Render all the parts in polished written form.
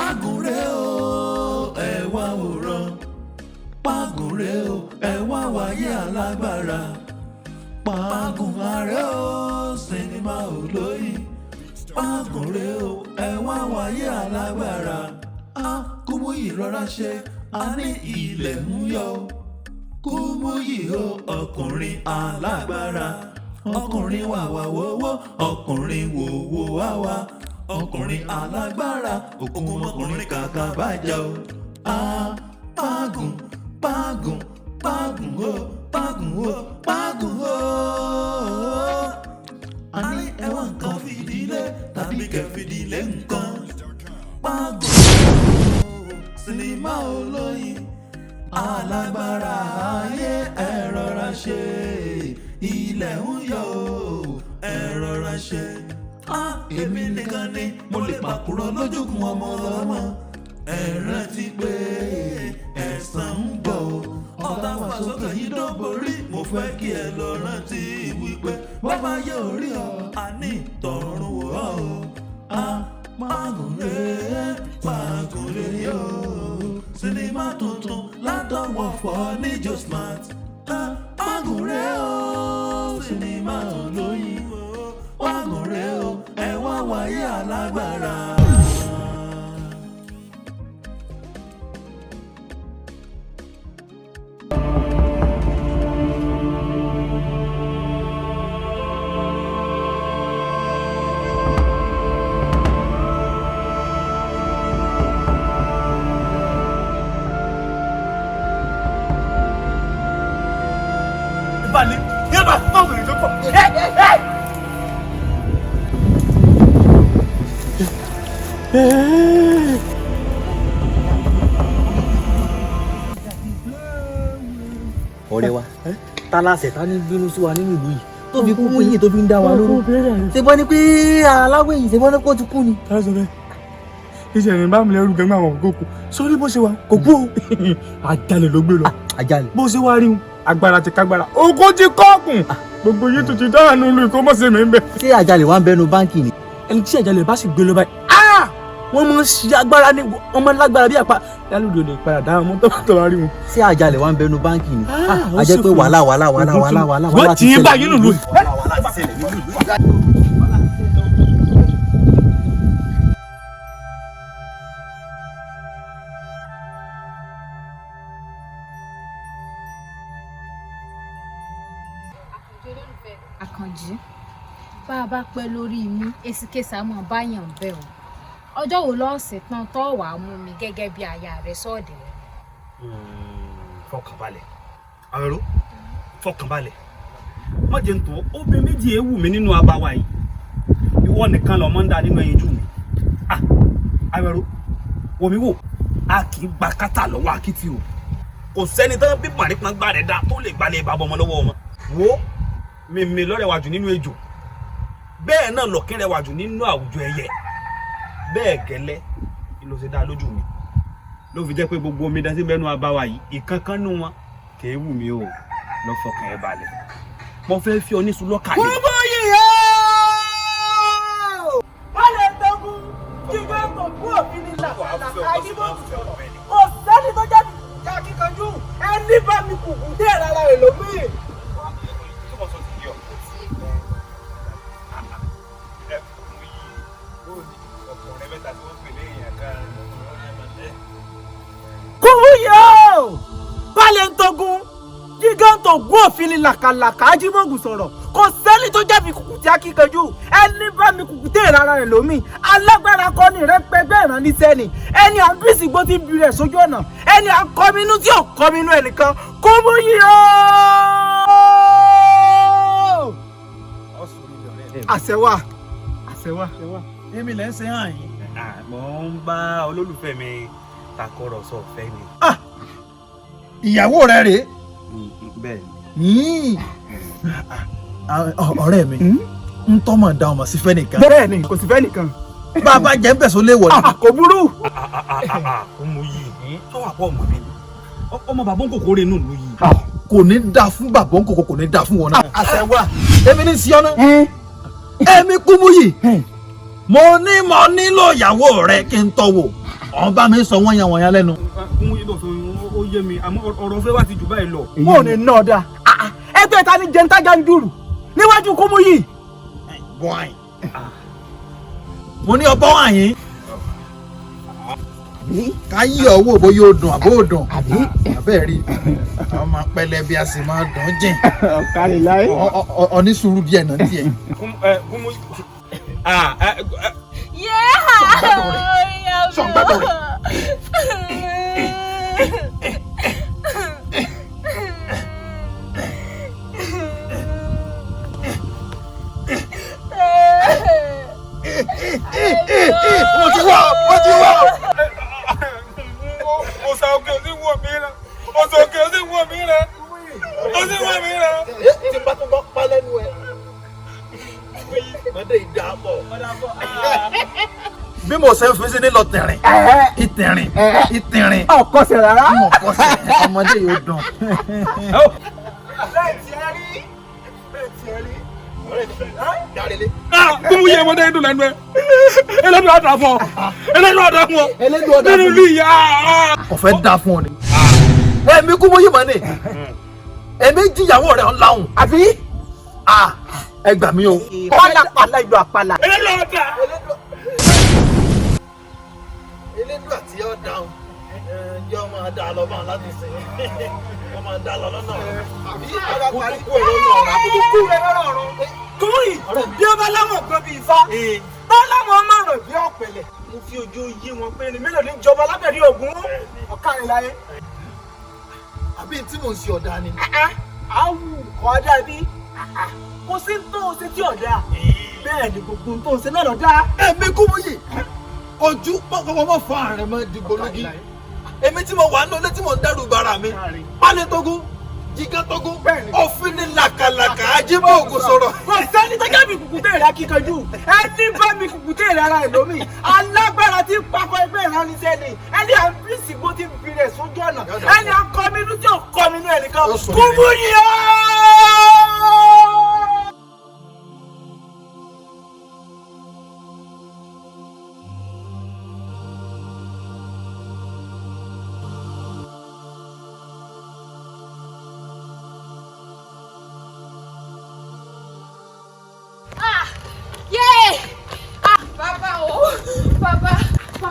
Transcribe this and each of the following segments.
Pàgùnrè o ẹ wá wòran, Pàgùnrè o ẹ wá wáyé alágbára, Pàgùnrè o sinimá olóyin, Pàgùnrè o ẹ wá wáyé alágbára. Kúmúyì rọra ṣe, a ní ilẹ̀ ń yọ. Kúmúyì o ọkùnrin alágbára, ọkùnrin wàwà wowó, ọkùnrin wòwò wáwá, ọkùnrin alágbára, òkun ọkùnrin kàkà bàjẹ́ o. Pàgùn pàgùn pàgùn o, pàgùn o, pàgùn o. A ní ẹwà nǹkan fìdílé tàbí kẹfìdílé nǹkan. Pàgùn o sinimá olóyin, alágbára ayé ẹ rọra ṣe, ilẹ̀ ń yọ o ẹ rọra ṣe. Èmi nìkan ni mo lè pàkúrọ̀ lójúkun ọmọ ọlọ́mọ. Ẹ rántí pé ẹ̀san ń bọ̀ o. Ọ̀tá wà sókè yìí dọ́borí. Mo fẹ́ kí ẹ lọ rántí wípé bàbá yóò rí ọ, àní tọ̀run wò ọ́ o. Pàgùnrè Pàgùnrè o. Sinimá tuntun látọwọ́ Fọ́níjò Smart. Pàgùnrè o. Sinimá olóyin. Pàgùnrè o. Ẹ wá wáyé alágbára. Vale, ya va, vamos a ir. Ọ̀rẹ́ wa tálàsẹ̀ tá ní bínú sí wa nínú ìlú yìí tó fi kú mú yìí tó fi ń dá wa lóró ṣe bọ́ ni pé aláwọ̀ èyí ṣe bọ́ ni kó ti kú ni. Iṣẹ́ ìrìn bá mi lẹ́rù gẹ́gẹ́ àwọn kò kú sórí bó ṣe wà kò kú o àjálẹ̀ ló gbé lọ àjálẹ̀ bó ṣe wá rí un agbára ti kágbára ogun ti kọ́ọ̀kùn gbogbo yìí tó ti dáhànú lu ìkọ́mọ́sẹ̀ mi ń bẹ̀. ṣé àjálẹ̀ wà ń bẹnu báńkì ni. ẹni tí àjálẹ̀ bá sì gbé lọ báyìí wọ́n máa ń ṣe agbára ní wọ́n máa ń lágbára bí àpá lálùdò lè padà dáhùn mọ́ tó bá rí wọn. ṣé àjálẹ̀ wà ń bẹnu báńkì ni. a jẹ́ pé wàhálà wọ́n ti ń bá yín nùlù. Àkànjí bá a bá pẹ́ lórí imú èsìkèsà mọ̀ báyàn bẹ́ẹ̀ o ọjọ́ wo lọ́ọ̀sẹ̀ tán tó wàá mú mi gẹ́gẹ́ bí aya rẹ̀ sọ́ọ̀dẹ̀ rẹ̀. Fọkànbalẹ̀ àwẹ̀rọ fọkànbalẹ̀ má jẹ́ n tó obìnrin méjì ewu mi nínú abawa yìí ìwọ nìkan lọ mọ́ ń dá nínú ẹyin jù mí àwẹ̀rọ wòmí wò a kì í gba kátà lọ́wọ́ akitì o kò sẹ́ni tán bí pàrípàá gbà rẹ̀ dá tó lè gbalẹ̀ ìbábọ̀ ọmọ lọ́wọ́ wọn wo mímí lọ́rẹ̀wájú nínú ejò bẹ́ẹ̀ náà lọ́kín rẹwàjù nínú àwùjọ ẹyẹ bẹ́ẹ̀ gẹ́lẹ́ ló ṣe dá lójú mi ló fi jẹ́ pé gbogbo omi dá sí bẹ́nu abáwa yìí ìkankan nú wọn kìí wù mí o lọ fọkàn ẹ balẹ̀ mo fẹ́ fi ọ ní sulọ́kà yìí. gbogbo yìí wọ́n lè tẹ́kùn jíjẹ́ tó kú òfin ní làkàlàkà yìí kò sẹ́ni tó jẹ́ kíkanjú ẹni bá mi kùkù dé rárá rẹ̀ lómi. Kúmúyè balẹ̀ ń togun gíga tó gún òfin ní làkàlàkà ajímọ̀gùn sọ̀rọ̀ kò sẹ́ni tó jẹ́ fi kùkù tí a kíkanjú ẹni bá mi kùkù tẹ̀ rárá rẹ̀ lómi alágbára kọ́ ni rẹ pẹgbẹ́ ìrànníṣẹ́ ni ẹni à ń bí ìsìgbó tí ń bi rẹ̀ sójú ọ̀nà ẹni à ń kọ́minú tí ò kọ́minú ẹnìkan Kúmúyè àṣẹwà àṣẹwà. èmi lẹ́ ń ṣe hàn yín mo ń bá olólùfẹ́ mi takọrọsọ fẹ́ mi. ìyàwó rẹ rèé. bẹ́ẹ̀ ni. ọ̀rẹ́ mi ń tọ́mọ̀ da ọmọ sí fẹ́ nìkan. bẹ́ẹ̀ ni kò sí fẹ́ nìkan. bàbá jẹ́ ń bẹ̀sọ̀ léwọ̀ ni. kò burú. ọmọ yìí tọ́wọ́ àpọ̀ ọmọ mi ọmọ bàbá ń kòkó rẹ̀ nù lù yìí. kò ní da fún bàbá ń kòkó kò ní da fún wọn náà. àṣẹwà èmi ní siọ́nà èmi Kúmúyì mo nílò ìyàwó rẹ kí n tọ́wò ọ̀n bá mi sọ wọ́n yan wọ̀nyẹn lẹ́nu. Kúmú yìí lọ́sọ̀ ó yé mi àmọ́ ọ̀rọ̀ fẹ́ wá ti jù báyìí lọ. mo ò ní ná ọ̀dà ẹgbẹ́ ta ni jẹ́ńtájà ń dùrù níwájú kúmú yìí. bọ́ọ̀yìn mo ní ọbọ̀ wọ̀nyí ká yí ọwọ́ bó yóò dùn àbó dùn àbẹ́ rí ọmọ pẹlẹ bí a sì máa dùn jìn onísùúrù díẹ̀ náà díẹ̀. Kúmú sọ̀gbẹ́dọ̀ rẹ̀. Wọ́n ti wá. Ọ̀sà òkè sí wọ̀ mí rẹ̀. Ọ̀sà òkè sí wọ̀ mí rẹ̀. Ó sì wọ̀ mí rẹ̀. Tí bá tún bọ́ pa lẹ́nu ẹ̀. Mọ̀dé ìdààmú. Bí mo ṣe ń fi sí ní lọ tẹ̀rìn. Ìtẹ̀rìn. ọkọsẹ̀ rárá. Ọmọdé yóò dùn. Kúmú yẹ ọmọdé dùn lẹ́nu ẹ̀. Ẹlẹ́dùn ọ̀dà fún ọ. Nínú ilé ìyá. Ọ̀fẹ́ dá fún ọ ni. Èmi kú mọ́ yìí mọ́ ni. Èmi jíyàwó rẹ̀ ọ̀làhùn. àbí. Ẹ gbà mí o. pálapàla ìlú àpàlà. Ẹlẹ́dùn ọ̀dà. Elédùn àti ọ̀ dáhùn. Yọ máa dá lọ máa láti sìn. Wọ́n máa dá lọ lọ́nà. Àbí kúkú ẹ̀ lọ́nà ọ̀rọ̀. kúkú rẹ̀ lọ́rọ̀ ọ̀run. kúmú yìí bí ó bá láwọn ọ̀gbọ́n bíi ifá bá láwọn ọmọ rẹ̀ bí ọ̀pẹ̀lẹ̀ mo fi ojú yí wọn pé ní mélòó ní ìjọba lábẹ́rẹ́ ògún ọ̀kàrin láyé. Àbí tí mò ń ṣe ọ̀dà ni. àwù ọ̀dà bí kò sí tó o ṣe tí ọ̀dà bẹ́ẹ̀ ni gbogbo tó o ṣe náà lọ́dà. Èmi kú mọ́ yìí. Ojú pọ́npọ́npọ́ fún ààrẹ mọ́ dìgbò lógi. Èmi tí mo wà nínú ilé tí mò ń dẹ́rù bara mi. Pálí tógún, jígá tógún, òfin ní làkàlàkà ajímọ̀ ògùn sọ̀rọ̀. kò sẹ́ni tó jẹ́ mi kùkùté rẹ̀ akíkanjú ẹni bá mi kùkùté rẹ̀ ara ẹ̀ lómi alágbára tí pápá ẹgbẹ́ ìránníṣẹ́ ni ẹni à ń bí ìsìnkú tí ń fi rẹ̀ sójú ọ̀nà ẹni à ń kọ́ mi inú tí ò kọ́ mi inú ẹnìkan kúmú yìí ó.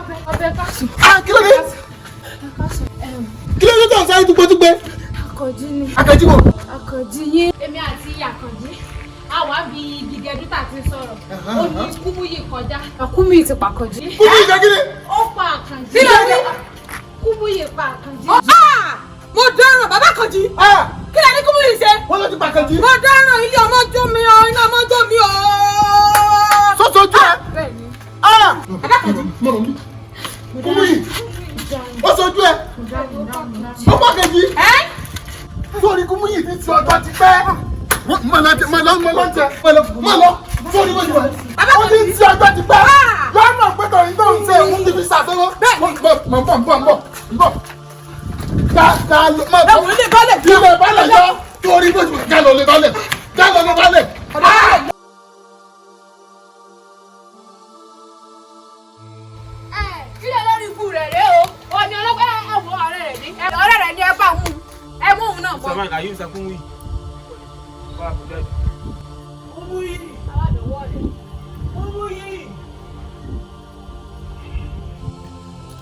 Kí ló dé? Kí ló dé tó ń sáré túgbẹ́túgbẹ́? Àkànjí ni. Àkànjí wo? Àkànjí yín. Èmi àti Àkànjí àwa bí igi gẹdú tà ti sọ̀rọ̀ ó ní kúmú yìí kọjá. Kúmú yìí ti pa Àkànjí. Kúmú yìí ṣe kí ni? Ó pa Àkànjí. Kí ló dé? Kúmú yìí pa Àkànjí. Mo dáràn bàbá Àkànjí. Kí ló ní kúmú yìí ṣe? Wọ́n ló ti pa Àkànjí. Mo dáràn ilé ọmọ jó mi o, iná ọmọ jó mi o. Sọ́sọ́jú ẹ̀. Bẹ́ẹ̀ni. Bàbá Àkànjí. Kúmú yìí. Ó sojú ẹ̀. Ó pa Àkànjí. Sórí Kúmú yìí ti ti ọjọ́ ti pẹ́. Má lọ. Sórí bó ti wà. Ó ti ti ọjọ́ ti pẹ́. Lọ́nà pẹ́tọ̀ yìí tó ń ṣe òun ti fi ṣàṣẹ́wọ́. Mọ̀. Ká lọ. Ẹ̀wọ̀n ilé balẹ̀. Ilé balẹ̀ yọ. Sórí bó ti wà. Ká lọ lé balẹ̀. Ilé lórí ikú rẹ̀ rèé o. Ọ̀ni ọlọ́pàá ẹ̀wọ̀n ọ̀rẹ́ rẹ̀ ní. Ọ̀rẹ́ rẹ̀ ní ẹ bá mú. Ẹ mú òun náà bọ̀. Sọ́mà àyè ń sa Kúmú yìí.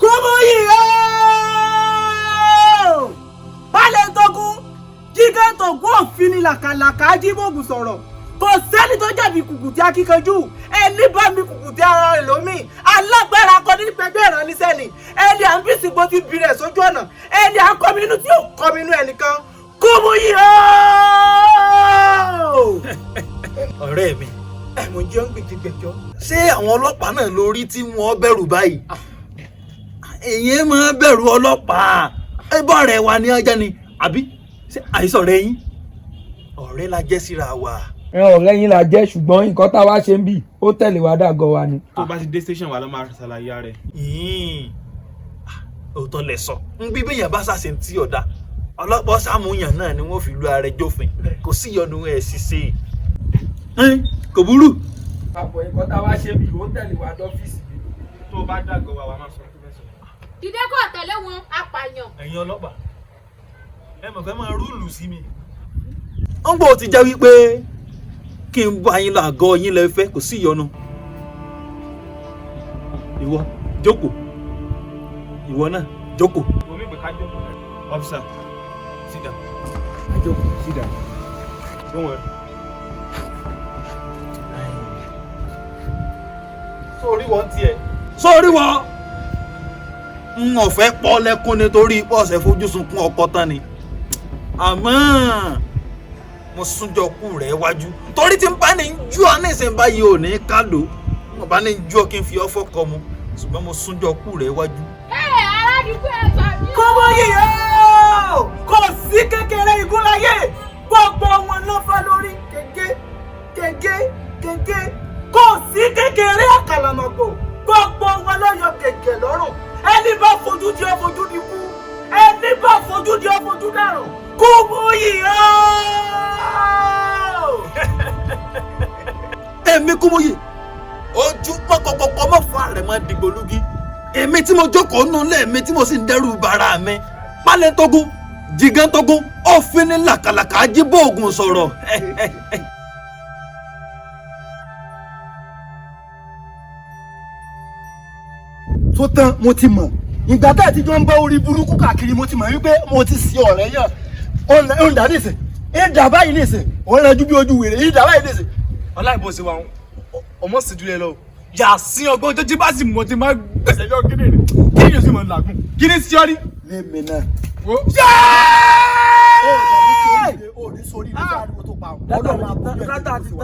kúmú yìí ó. balẹ̀ tógún jígá tógún òfin ni làkàlàkà ajímọ̀gùn sọ̀rọ̀ kò sẹ́ni tó jẹ̀bi kùkùté akíkanjú ẹni bá mi kùkùté ara rẹ̀ lómi alágbára akọni pẹ̀gbẹ́ ìrànlíṣẹ́ ni ẹni à ń bí sìgbó ti bí rẹ̀ sójú ọ̀nà ẹni à ń kọ́ mi inú tí ò kọ́ mi inú ẹnìkan Kúmú yìí ó. ọ̀rẹ́ mi ẹ̀mọ̀ jẹ́ ń gbèjìgbèjọ́. Ṣé àwọn ọlọ́pàá náà lórí tí wọ́n bẹ̀rù báyìí? Èyí máa bẹ̀rù ọlọ́pàá. Ẹbọ rẹ̀ wà ní ọjà ni àbí ṣé àìsàn rẹ̀ yín? Ọ̀rẹ́ la jẹ́ síra wa. ọ̀rẹ́ yín la jẹ́ ṣùgbọ́n nǹkan táwa ṣe ń bì ó tẹ̀lé wa dàgọ́ wa ni. Tó bá ti dé station wa ló máa ṣàlàyé rẹ̀. Òótọ́ lẹ sọ ń bí bẹ́yàn bá ṣàṣẹ tí ọ̀dà ọlọ́pàá sàmúyàn náà ni wọ́n fi lu ara ẹjọ́ fìn kò sí ìyọnu ẹ̀ ṣiṣẹ́ kò burú. àpò nǹkan táwa ṣe ń bì ó tẹ̀lé wa dọ́fíìsì. Tó bá dàgọ́ wa máa sọ tó fẹ́ sọ. Dìde kó tẹ̀lé wọn apààyàn. ẹ̀yin ọlọ́pàá ẹ mọ̀ fẹ́ máa rúùlù sí mi. ó ń gbọ́ ti jẹ́ wípé kí n bá yín lágọ̀ọ́ yín lẹ fẹ́ kò sí ìyọnu. ìwọ jókòó ìwọ náà jókòó. officer sit down. Jókòó, sit down. Don't worry. sórí wọn tiẹ̀. sórí wọn n ò fẹ́ pọ́ lẹ́kún nítorí pọ́ọ̀sẹ̀ fojú sunkún ọkọ tán ni àmọ́ mo súnjọ kú rẹ̀ wájú torí tí n bá ní jú ọ ní ìsìn báyìí ò ní kálò mo bá ní jú ọ kí n fi ọfọ kọ mu ṣùgbọ́n mo súnjọ kú rẹ̀ wájú. Aládùúgbò ẹ̀gbà mi. Kọ́mọ yìí yóò kò sí kékeré igúnláyé gbogbo wọn ló fẹ́ lórí gègé kò sí kékeré àkàlàmọ̀gbò gbogbo wọn ló yọ gègé lọ́rùn ẹni bá fojú di ọfojú di kú ẹni bá fojú di ọfojú dàrún Kọ́mọ yìí yóò. èmi Kọ́mọ yìí ojú pọ̀pọ̀pọ̀ mọ́ fún ààrẹ máa dìgbò lúgí èmi tí mo jókòó nù lẹ́ẹ̀mí tí mo sì ń dẹ́rù bara mi pálẹ̀ tógún jìgán tógún òfin ní làkàlàkà ajíbóògùn sọ̀rọ̀. tó tán mo ti mọ̀ ìgbà tá ẹ̀ tí jọ ń bá orí burúkú káàkiri mo ti mọ̀ wípé mo ti sí ọ̀rẹ́ yàn ó ń dà nísìn ìdà báyìí nísìn òun rẹ̀ ju bí ojú wèrè ìdà báyìí nísìn. Ọláìbó ṣe wà ọmọ sì jùlẹ lọ. Yà sí ọgbọ́n tó jí bá sì mọ̀ tí máa gbẹ̀sẹ̀ yọ kíni rẹ̀. Kí ni o sì mọ̀ làágùn? Kí ni sí ọ rí? lémi náà. ó ní sórí ní sáàdùn tó pa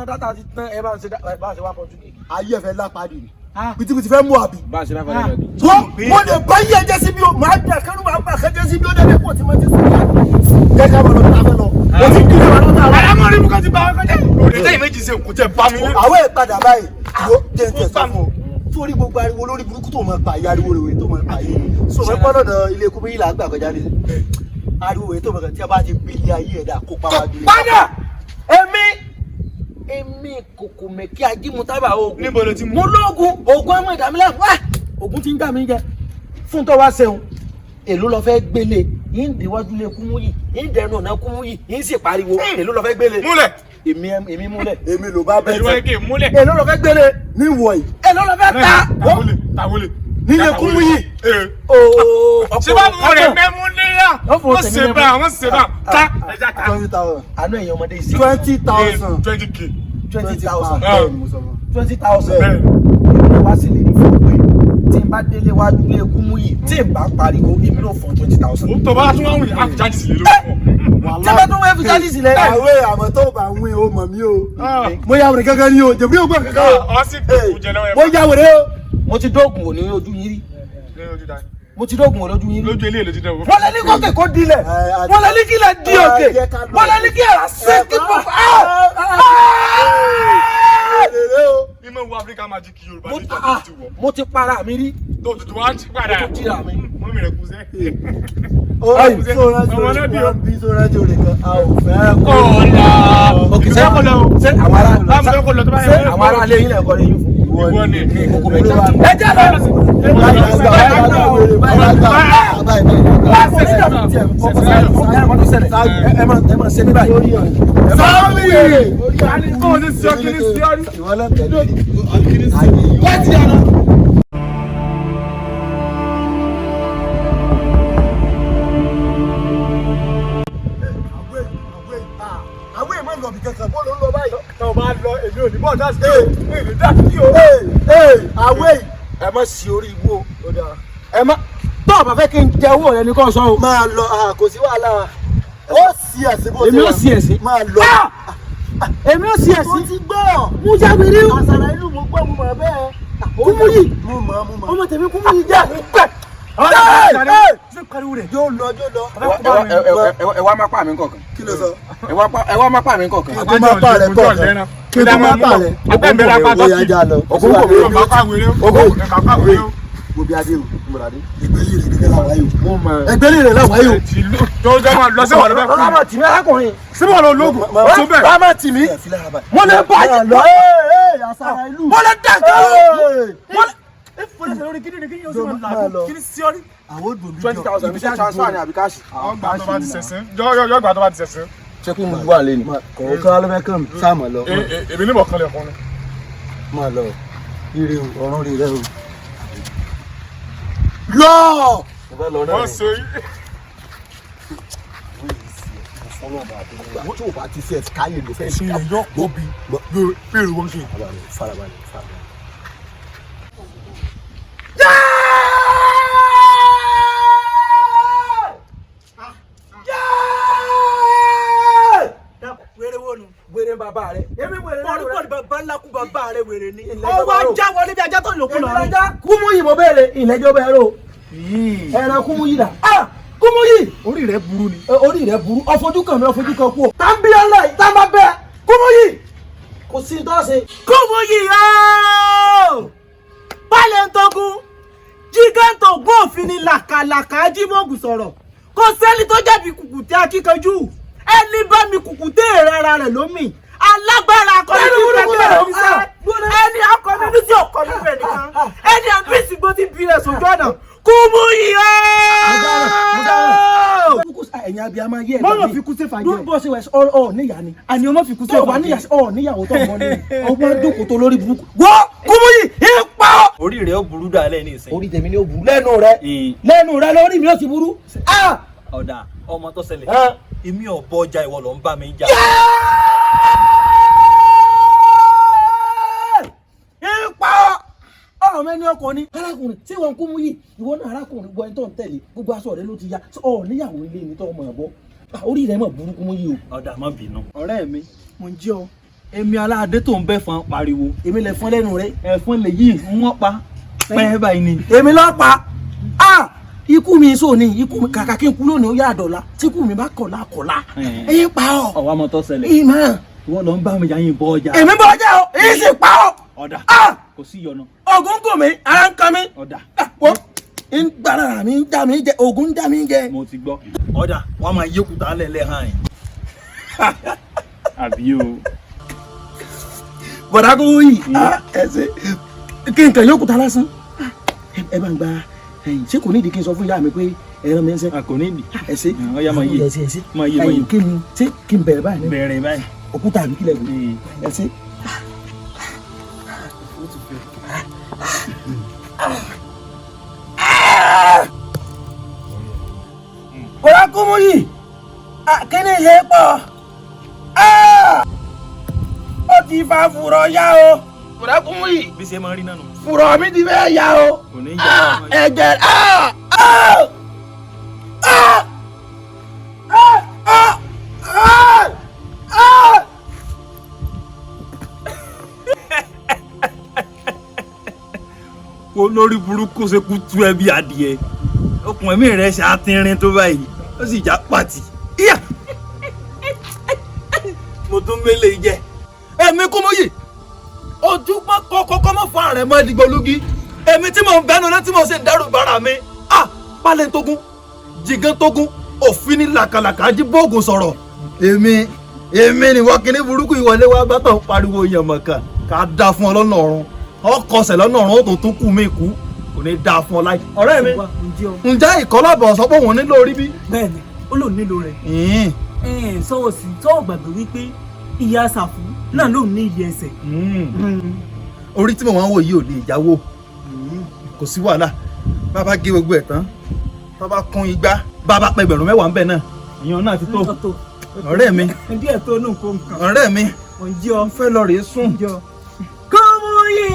dátà ti tán ẹ bá ń ṣe wá pọ̀ jù. ayé ẹ̀fẹ̀ lápàdé ni pìtìpìtì fẹ́ mú àbí. bá a ṣe láfa lẹ́yìn ẹ̀dùn. mo lè bá yí ẹjẹ síbi o máa dà kẹrù máa gbà kẹjẹ síbi o dẹ́dẹ́ pọ̀ tí mo ti sùn yá. gẹ́gẹ́ bá lọ sí afẹ́ lọ. o ti kí ìwà lọ́tà rẹ̀. Àlámọ̀ rí bùkún ti bá wọn kọjá. Òde tẹ́yìn méjì ṣe òkú tẹ bá mi. àwọn ìpadà báyìí wo jẹ́ ń tẹ̀sán fún ọ. torí gbogbo ariwo lórí burúkú tó máa pa yìí ariwo rèé tó máa pa yìí. so wọ́n gbọ́dọ̀ dọ̀ ilé Kọ́mọ yìí là ń gbà kọjá ní. ariwo rèé tó máa tí a bá ti gbé ilé ayé ẹ̀dá kó pa wájú rẹ̀. padà èmi kòkò mẹ́kí ajímútábà oògùn. Níbo ló ti mú? mo lóògùn oògùn ọmọ ìdàmílẹ̀ wá oògùn tí ń dà mí jẹ fún tó wá ṣeun èló lọ fẹ́ gbélé yín déwájú lé Kọ́mọ yìí yín dẹnu ọ̀nà Kọ́mọ yìí yín sì pariwo èló lọ fẹ́ gbélé. Múlẹ̀. èmi múlẹ̀. èmi ló bá bẹ́ẹ̀ Èlò ẹ̀kẹ́ múlẹ̀. èló lọ fẹ́ gbélé. níwọ̀ yìí èló lọ fẹ́ ta. Tàwọlé. nílé Kọ́mọ yìí. Ṣé bá mú rẹ̀ mẹ́mú níyà? Wọ́n ṣe bá wọ́n ṣe bá ká ẹja ká. 20,000. àánú ẹ̀yin ọmọdé yìí sí. 20,000. 20K. 20,000. bẹ́ẹ̀ ni mo sọ fún 20,000. Bẹ́ẹ̀. wá sí lè ní fún pé tí n bá délé wájú lé Kọ́mọ yìí tí n bá pariwo èmi ló fún 20,000. Tó bá tún wọ́n wù á fi jáde sílẹ̀ lórí. tí bá tún wọ́n fi jáde sílẹ̀. àwẹ̀ àmọ́ tó bá ń win o mọ̀ mí o. mo yà wèrè gángan ni o jẹ̀bi yóò gbọ́ kankan o. Ọ sì kò jẹ lọ́wọ́ ẹ̀. mo yà wèrè o. mo ti dóògùn òní ojú yín rí. mo ti dóògùn òní ojú yín rí. Lójú eléyìí ló ti dẹ̀ wọ́n. wọ́n lé ní kókè kó dilẹ̀ wọ́n lé ní kílẹ̀ di òkè wọ́n lé ní kí ẹ̀rọ sẹ́kì pọ̀. Mímọ̀ wo Africa Magic Yorùbá ní ìjọba ti wọ̀. mo ti para mi rí. Tó tutù wá ti padà. mo tún jíra mi. Mọ́mí rẹ̀ kú sẹ́. Orí sórájú rẹ̀ kan a ò fẹ́ kó. òkè sẹ́ àwọn ará ilé yín lẹ́kọ̀ọ́ lè yín fún. Ìwọ ni. kókó mẹ́ta. ẹ jẹ́ lọ. ẹ máa ṣe ní báyìí. Kó o ní sí ọ kí ní sí ọ rí. àwẹ̀ ìmọ̀ lọ́bì kankan bó ló ń lọ báyìí. Tó bá lọ èmi ò ní bọ̀ dá sí. Èmi dá sí o. àwẹ̀ ẹ má sí orí ibú o. ẹ má tó o bá fẹ́ kí n jẹ owó rẹ ní kò sọ o. máa lọ kò sí wàhálà ó sì ẹ̀sìn bó èmi ò sí ẹ̀sìn. máa lọ. èmi ò sí mo ẹ̀sìn. ti gbọ́. mú jáwé rí o. àṣàrà inú mo gbọ́ mo mọ̀ bẹ́ẹ̀. Kọ́mọ yìí. mo mọ̀. ọmọ tèmi Kọ́mọ yìí jẹ́. yóò lọ. ẹ wá má pa mí kankan. kí ló sọ. ẹ wá má pa mí kankan. kí ló má pa rẹ̀ kọ̀ọ̀kan. kí ló má pa rẹ̀. ó yà já lọ. ògùn kò mí. Gobi adé o múradé. ìgbélé rẹ̀ gẹ́gẹ́ láwàá yìí o. ìgbélé rẹ̀ láwàá yìí o. Tó jẹ́ máa lọ sí wàlúù bẹ́ẹ̀. ọlọ́mọ tì mí arákùnrin. Síbò lọ lóògùn. Tó bẹ́ẹ̀. ọlọ́mọ tì mí. mo lè bá yín lọ. àṣàrà ìlú. mo lè dàgbà. fọlẹ́sẹ̀ lórí kíni ni kí yóò sì máa làágùn kí ni sí ọ rí. àwọn òdò mi 20,000 mi ṣe transfer ni àbí káàṣì. ọgbà tó bá ti sẹ̀sìn yọ gbà tó bá ti sẹ̀sìn. ṣé kí n wà lé ni. kọ̀ọ̀kan ló fẹ́ kàn mí sáàmù lọ. èmi ní mọ̀kànlẹ̀ ọkùnrin. máa lọ ire o ọ̀run rí rẹ o. lọ. wọ́n ṣe tí o bá ti ṣe káyè ló fẹ́ ṣe yọ pọ̀ bí bẹ́ẹ̀rù wọ́n ṣe. farabalẹ̀. wèrè wo nu. wèrè bàbá rẹ. èmi wèrè lẹ́nu rẹ. bàbá ńlá kú bàbá rẹ wèrè ni. ọwọ́ ajá wọlé bí ajá tó lòkù lọ. ìlàjà Kúmúyì mo béèrè ìlẹ́jọ́ bẹ́ẹ̀ rò. ẹran Kúmúyì dà. Kúmúyì. orí rẹ burú ni. orí rẹ burú ọfojú kan mi ọfojú kan kú o. tá n bí ọlọ yìí tá n bá bẹ Kúmúyì. kò sí tó ṣe. Kúmúyì ooo Pálẹ̀ntógún jígántò ògún òfin ni làkàlàkà Ajímọ̀gùn sọ̀rọ̀ kò sẹ́ni tó jẹ̀bi kùkùté akíkanjú ẹni bá mi kùkùté ìrẹ́ra rẹ̀ lómi alágbára akọni tí pẹpẹ rẹ níṣẹ́ ẹni akọni ní tí ọkọni rẹ nìkan ẹni àbísí gbó ti bilẹ̀ sójú ọ̀nà Kúmúyì ooo. ẹ̀yin abiyamọ ayé ẹ̀ mọ́nà fi kú sí fàjẹ́. bó ṣe wẹ̀ ọ níyà ni. àní ọmọ fi kú sí tó o bá fàjẹ́. níyàwó tó ń bọ́ ní ọgbọ́n dúkùú tó lórí burúkú. wọ́ Kúmúyì ipa ọ́. orí rẹ̀ ó burú dálẹ̀ ní ìsìn. orí tèmi ni ó burú lẹ́nu rẹ lórí mi ó ti burú. ọ̀dà ọmọ tó ṣẹlẹ̀ èmi ò bọ ọjà ìwọ ló ń bá mi jà. ipa ọ́ ọmọ ẹni ọkọ ni arákùnrin tí wọn Kúmúyì ìwọ náà arákùnrin gbọ́ ẹni tó ń tẹ̀lé gbogbo aṣọ rẹ ló ti ya ọ níyàwó ilé mi tó ọmọ ẹ̀bọ orí rẹ mọ̀ burú Kúmúyì o. ọ̀dà má bínú. ọ̀rẹ́ mi mo ń jí ọ. èmi aláàdé tó ń bẹ́ fọn pariwo. èmi lè fún lẹ́nu rẹ. ẹ̀fọn lè yí wọ́n pa pẹ́ẹ́ báyìí ni. èmi lọ pa ikú mi sọ ni ikú mi kàkà kí n kú lónìí ó yà àdọ̀la tí ikú mi bá kọ̀la ẹ̀yin pa ọ́. ọ̀wá ọmọ tó ṣẹlẹ̀. ìmọ̀ ìwọ ló ń bá mi jà yín bọ ọjà. èmi bọ̀ ọjà o èyí sì pa ọ́. ọ̀dà kò sí yọnu. ogun kò mí ara ń kan mi. ọ̀dà wọ́n ń gbára mi ń já mi jẹ ogun ń já mi jẹ. mo ti gbọ́. ọ̀dà wọ́n máa yékùtà lẹ́lẹ́ hàn yín. àbí o. bọ̀dá Kúmúyì ẹsẹ̀ kí n kàn yókùtà lásán ẹ bá ń gba ṣé kò nídìí kí n sọ fún ìyá mi pé ẹran mi ń sẹ́. a kò ní ìdí. ẹsẹ̀ ọ̀ya máa yé máa yé máa yé. kí ni ṣé kí n bẹ̀rẹ̀ báyìí. bẹ̀rẹ̀ báyìí. òkúta àbí kílẹ̀ wò ẹsẹ̀. bọ̀dá Kúmúyì kí ni ṣe pọ̀ ó ti fa fùrọ̀ yá o. bọ̀dá Kúmúyì bí ṣe máa rí nánu. fùrọ̀ mi ti fẹ́ yá o. kò ní yá ẹ̀jẹ̀ olórí burúkú ṣe kú tú ẹ bí adìẹ okùn ẹ̀mí rẹ̀ ṣe àtìrín tó báyìí ó sì já pàtì. mo tún mélé jẹ. èmi Kúmúyì ojú kọ́kọ́ mọ́ fún ààrẹ mọ́ ẹ̀dìgbòlugi èmi tí mò ń bẹnu náà tí mo ṣe ń dẹ́rù bara mi Pálẹ̀ntógún Jígántógún òfin ní làkàlàkà Ajíbọ̀gùn sọ̀rọ̀ èmi ni wọ́n kíní burúkú ìwọlé wa bá tàn pariwo yànmọ̀kà ká dá fún ọ lọ́nà ọ̀run ọkọ̀ọ̀sẹ̀ lọ́nà ọ̀run ó tó tún kú mi kú kò ní dá fún ọ láì. ọ̀rẹ́ mi ǹjẹ́ ìkọ́lábọ̀ sọ pé òun nílò orí bí. bẹ́ẹ̀ni ó lò nílò rẹ̀. sọ̀rọ̀ sí tó gbàgbé wípé ìyá Ṣàfù náà ló ní iye ẹsẹ̀. orí tí mo máa ń wò yìí ò lè jáwó kò sí wàhálà bàbá gé gbogbo ẹ̀ tán bàbá kún igbá bàbá pẹ ẹgbẹ̀rún mẹ́wàá ń bẹ̀ náà ìyẹn náà ti tó. ọ̀rẹ́ mi díẹ̀ tó nù kó nǹkan. ọ̀rẹ́ mi mo ń jí ọ. fẹ́ lọ rèé sùn. Kúmúyì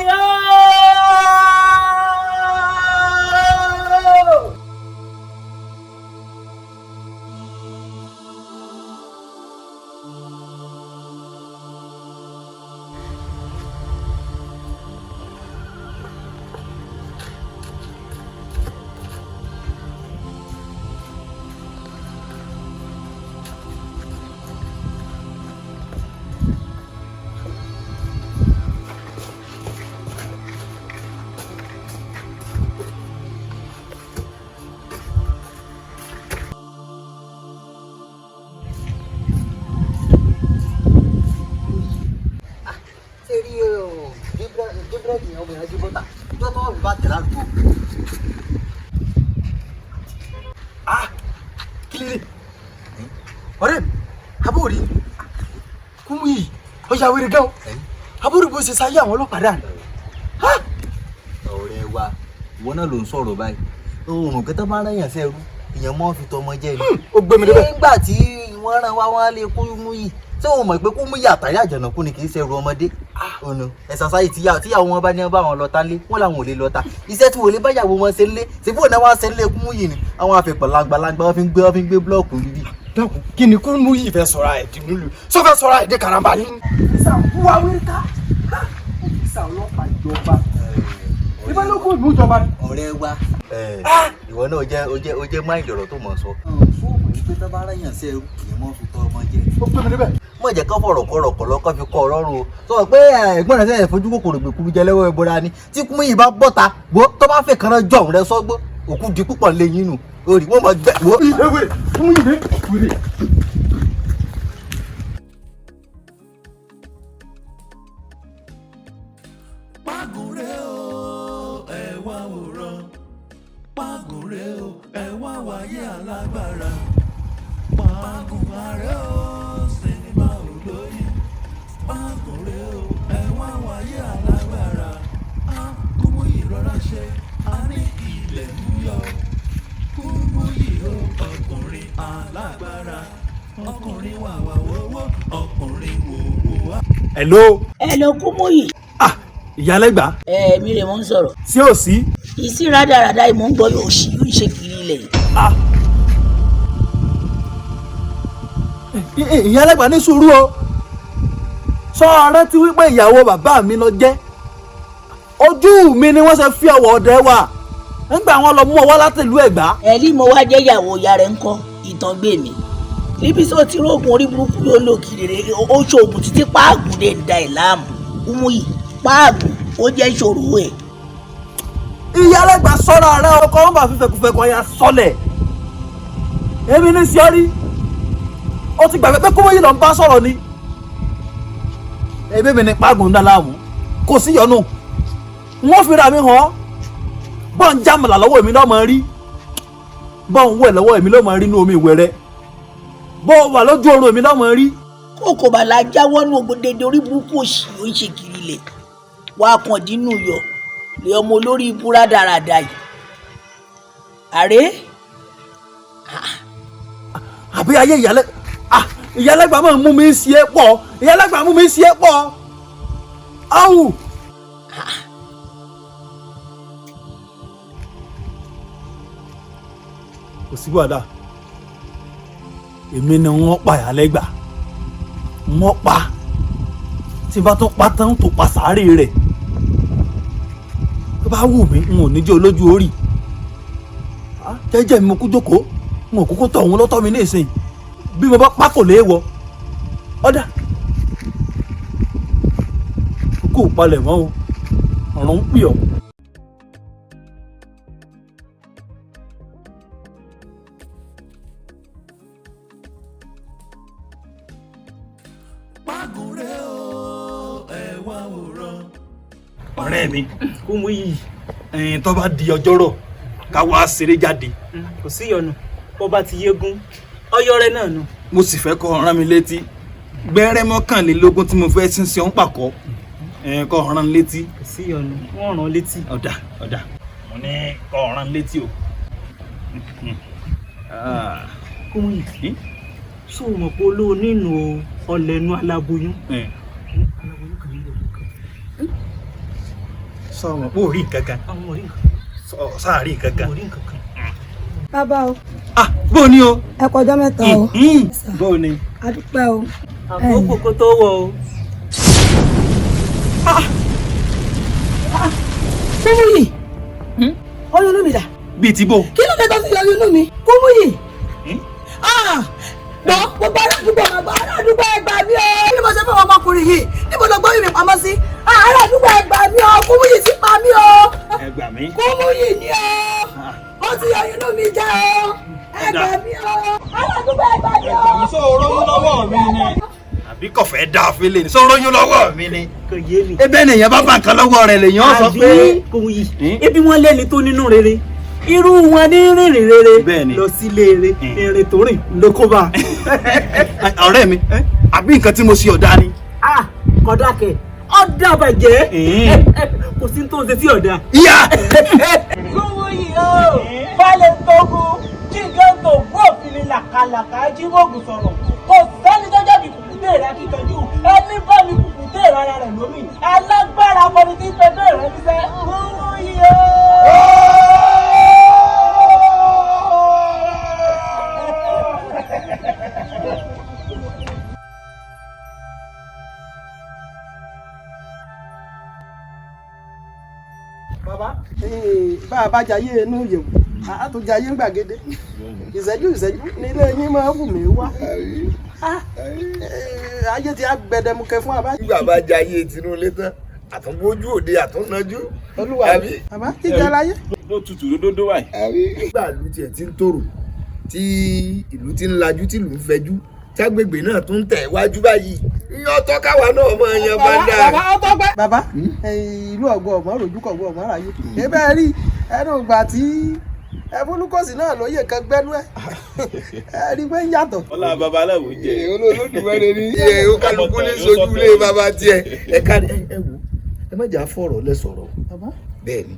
àbórí Kúmúyì ọjà wèrè gan àbórí bó ṣe sáyé àwọn ọlọ́pàá dà ní. ọ̀rẹ́ wa ìwọ náà ló ń sọ̀rọ̀ báyìí oòrùn kẹta bá rán yàn sẹ́rú èèyàn mọ́ fi tọmọ jẹ́ ni. ó gbé mi débẹ̀. nígbà tí wọ́n rán wá wọ́n lé Kúmúyì ṣé o mọ̀ pé Kúmúyì àtàrí àjànàkú ni kì í ṣẹrù ọmọdé. ọ̀nà ẹ̀sàsáyì tíyàwó wọn bá ní bá wọn lọ́ta lé wọ́n làwọn ò lè lọ́ta iṣẹ́ tí wò lè báyàwó wọn ṣe ń lé ṣèbí òun náà wá ṣe ń lé Kúmúyì ni àwọn afẹ́pọ̀ lágbàlagbà wọ́n fi ń gbé búlọ́ọ̀kù yìí. dákun kí ni Kúmúyì fẹ́ sọ̀rọ̀ ẹ̀ dì nílùú sọ fẹ́ sọ̀rọ̀ ẹ̀ dé karamba ní. ìsàkúwà wíríkà ìsà ọlọ́pàá ìjọba ìbálòpọ̀ ìlú ìjọba. ọ̀rẹ́ wa ìwọ náà ó jẹ́ máìlì ọ̀rọ̀ tó mọ̀ sọ. fóònù yìí pé tó bá ráyàn sí ẹrú kì í mọ́ fi tọ́ ọmọ jẹ. ó gbé mi débẹ̀. mọ̀ jẹ́ kán fọ̀rọ̀ kọ̀rọ̀ kọ̀ fi kọ́ ọ̀rọ̀rùn o sọ pé ẹ̀gbọ́n rẹ̀ sẹ́yìn fojú kòkòrò gbèkúrú jẹ lẹ́wọ́ ìbora ni tí Kúmúyì bá bọ́ta bó tó bá fẹ́ kàn án jọ òun rẹ sọ́gbó òkú di púpọ̀ lẹ́yìn nù orí wọ́n mọ̀ gbẹ. Kúmúyì dé wèrè. Pàgùnrẹ́ o ẹ wá wòran Pàgùnrẹ́ o ẹ wá wáyé alágbára Pàgùnrẹ́ o sinimá olóyin Pàgùnrẹ́ o ẹ wá wáyé alágbára Kúmúyì rọra ṣe a ní ilẹ̀ yíyọ Kúmúyì o ọkùnrin alágbára ọkùnrin wàwà wọ́wọ́ ọkùnrin wòwò. Hello Kúmúyì. ìyálẹ́gbà. Mi rè mọ́ ń sọ̀rọ̀. sí ò sí. ìsí rádaràda ìmọ̀ ń gbọ́ yóò ṣì yóò ṣe kiri ilẹ̀. ìyálẹ́gbà ní sùúrù o sọ ọ̀rẹ́ tí wípé ìyàwó bàbá mi lọ jẹ́ ojú mi ni wọ́n ṣe fi ọwọ́ ọdẹ wà nígbà wọn lọ mú ọwọ́ látìlú Ẹ̀gbá. ẹ̀lí mo wá jẹ́ ìyàwó ìyá rẹ̀ ń kọ́ ìtàn gbé mi níbi tí ó ti rógun orí burúkú yóò lò kiri rẹ̀ ó ṣoògùn títí páàgùn lè da ẹ̀ láàmú Kúmúyì páàgùn ó jẹ́ ìṣòro ẹ̀. ìyálẹ́gbà sọ́ra rẹ ọkọ wọn bá fífẹ́kùfẹ́kù ọ̀yà sọlẹ̀ èmi ní sọ́rí ó ti gbàgbé pé Kúmúyì lọ ń bá sọ̀rọ̀ ni ẹbí mi ní páàgùn ń dá láàmú kò sí yọnu wọ́n fi ra mi hàn bọ́ọ̀ ń jámọ̀lá lọ́wọ́ èmi lọ́mọ rí bọ́ọ̀ ń wẹ̀ lọ́wọ́ èmi lọ́mọ rí inú omi ìwẹ̀ rẹ bọ́ọ̀ wà lójú oorun èmi lọ́mọ rí. kókò bàlá jáwọ́ nù ògbódèdè orí burúkú òṣì ó ń ṣe kiri lẹ̀ wá kàn dínú yọ lè ọmọ olórí ibúra dáradá yìí. àrẹ. àbí ayé ìyálẹ́gbà máa mú mi sí ẹ pọ̀ ìyálẹ́gbà mú mi sí ẹ pọ̀ áwù. kò sí wàdà èmi ni wọ́n pa ìyálẹ́gbà wọ́n pa tí bá tó pa tán tó pa sàárè rẹ̀ tó bá wù mí n ò ní jẹ́ olójú orí jẹ́jẹ́ mi mo kú jókòó n ò kúkú tọ̀ òun lọ́tọ́ mi ní ìsìn bí mo bá pa kò léèwọ ọ̀dà kókó palẹ̀ mọ́ o ọ̀run ń pè ọ́. Pàgùnrẹ́ o ẹ wá wòran. ọ̀rẹ́ mi Kúmúyì tó bá di ọjọ́rọ̀ ká wá ṣeré jáde. kò sí ìyọnu bó bá ti yégún ọyọ rẹ náà nù. mo sì fẹ́ kọ́ rán mi létí gbẹ́rẹ́ mọ́kànlélógún tí mo fẹ́ sínsìn ọ́n pàkọ́ kọ́ rán létí. kò sí ìyọnu wọn rán létí. ọ̀dà mo ní kọ́ rán létí o. Kúmúyì ṣó o mọ̀ pé olówó nínú ọlẹ́nu aláboyún. sọ wọn kó rí nǹkan kan àwọn orí sáà rí nǹkan kan. nǹkan. bàbá o bó ni o. ẹ kọjọ́ mẹ́ta o. bó ni. a dúpẹ́ o. àkókò kó tó wọ̀ o. Kúmúyì oyún inú mi dà. bíi ti bò. kí ló dé tó fi oyún inú mi Kúmúyì. gbọ́ gbogbo aládùúgbò aládùúgbò ẹgbà mi o. bí mo ṣe fún ọmọkùnrin yìí níbo ló gbọ́ mi pamọ́ sí. aládùúgbò ẹgbà mi o Kúmúyì ti pa mí o. ẹgbà mi. Kúmúyì ni o. ó ti oyún inú mi jẹ́ o. ẹgbà mi o. aládùúgbò ẹgbà mi o. sọ oróyún lọ́wọ́ mi ni. àbí kò fẹ́ dá fílẹ̀ ní sọ oróyún lọ́wọ́ mi ni. kò yé mi. ebe nìyẹn bá bá nǹkan lọ́wọ́ rẹ̀ lèyàn sọ pé. Kúmúyì ebi wọn lẹ́ni tó nínú rere irú wọn ní rìnrìn rere Bẹ́ẹ̀ni. lọ sílé eré ìrìn tó rìn ló kó bá. ọ̀rẹ́ mi àbí nǹkan tí mo ṣe ọ̀dà ni. kódà kẹ ọ̀dà bàjẹ́ kò sí tó ń ṣe sí ọ̀dà. ìyá. Kúmúyì o balẹ̀ tógun jígan tó gbọ́ òfin làkàlàkà ajímọ̀gùn sọ̀rọ̀ kò sẹ́ni tó jẹ́ mi kùkù dé rẹ̀ kíkanjú ẹni bá mi kùkù dé rárá rẹ̀ lómi alágbára akọni tí ń pẹ́ bẹ́ẹ̀ rẹ̀ níṣẹ́ Kúmúyì o. bàbá bá a bá jayé inú yẹ̀wò a tó jayé ń gbàgede ìṣẹ́jú nílé yín máa wù mí wá ayé ti á gbẹdẹmukẹ fún àbá. nígbà bá jayé tinúlé tán àtúngbójú òde àtúnnájú. olúwa mi bàbá kíkẹ́ láyé. ló tutù lódódó wáyé. nígbà ìlú tiẹ̀ ti ń tòrò tí ìlú ti ń lajú tí ìlú ń fẹjú tí agbègbè náà tún tẹ̀ wájú báyìí iye ọtọ káwa náà mọ ẹyàn bá ń dá. bàbá ọtọ gbẹ. bàbá ìlú ọgbọ ọgbọn rojú kọgbọ ọgbọn ráyé ebe rí ẹnu ìgbà tí ẹfúnukọsí náà lóye kan gbẹnu ẹ rí pé ń yàtọ̀. ọlá babaláwo jẹ. olódùmarè ní iye ó kálukú ní sojú ilé bàbá tiẹ̀ ẹ ká ẹ wò ẹ má jà fọ̀rọ̀ lẹ sọ̀rọ̀ bẹ́ẹ̀ ni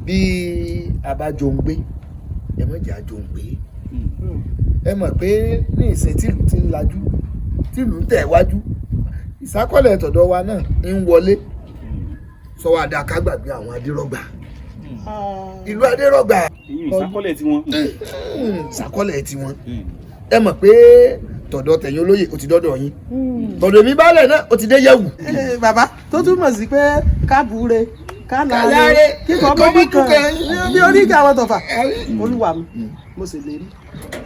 bí abájọ ń gbé ẹ má jà jọ ń gbé ẹ mọ̀ pé ní ìsìn tìlú ti ń lajú tìlú ń tẹ̀ wájú ìsákọ́lẹ̀ tọ̀dọ̀ wa náà ń wọlé sọ wá dáa ká gbàgbé àwọn adérọ́gbà ìlú adérọ́gbà ìsákọ́lẹ̀ tiwọn. ìsákọ́lẹ̀ tiwọn ẹ mọ̀ pé tọ̀dọ̀ tẹ̀yìn olóyè ó ti dọ́dọ̀ yín tọ̀dọ̀ mi bálẹ̀ náà ó ti dé yẹ̀wù. bàbá tó túmọ̀ sí pé kábùúre káláré kíkọ́ bọ́bí kan bí oríkì àwọn tọ̀fà olúwa mi mo sì lè rí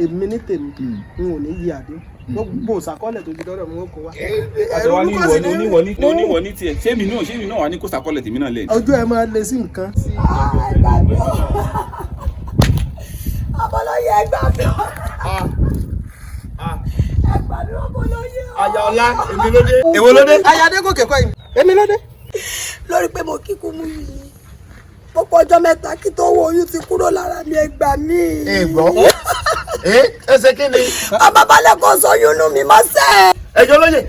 èmi ní tèmi n ò ní yí àdé gbogbo ìsàkọọ́lẹ̀ tó ti dọ́dọ̀ mi wọ́n kó wá. àtẹwá ní oníwọ ní tiẹ̀ ṣémi náà wà ní kó sàkọọ́lẹ̀ tèmi náà lẹ́yìn. ojú ẹ máa le sí nǹkan. ọmọlóye ẹgbàá mi ẹgbàá mi ọmọlóye. Ayọ̀ọ́lá èmi ló dé. èwo ló dé. ayáde kò kẹ́kọ̀ọ́ yìí èmi ló dé. lórí pé mo kíkú mú yìí pọ́pọ́ ọjọ́ mẹ́ta kí tó wo oyún ti kúrò lára mi ẹgbàá mi. ìgbọ́ ẹsẹ̀ kí ni. ọmọ balẹ̀ kan sọ oyún nù mí mọ́ sẹ́. ẹjọ́ lóye.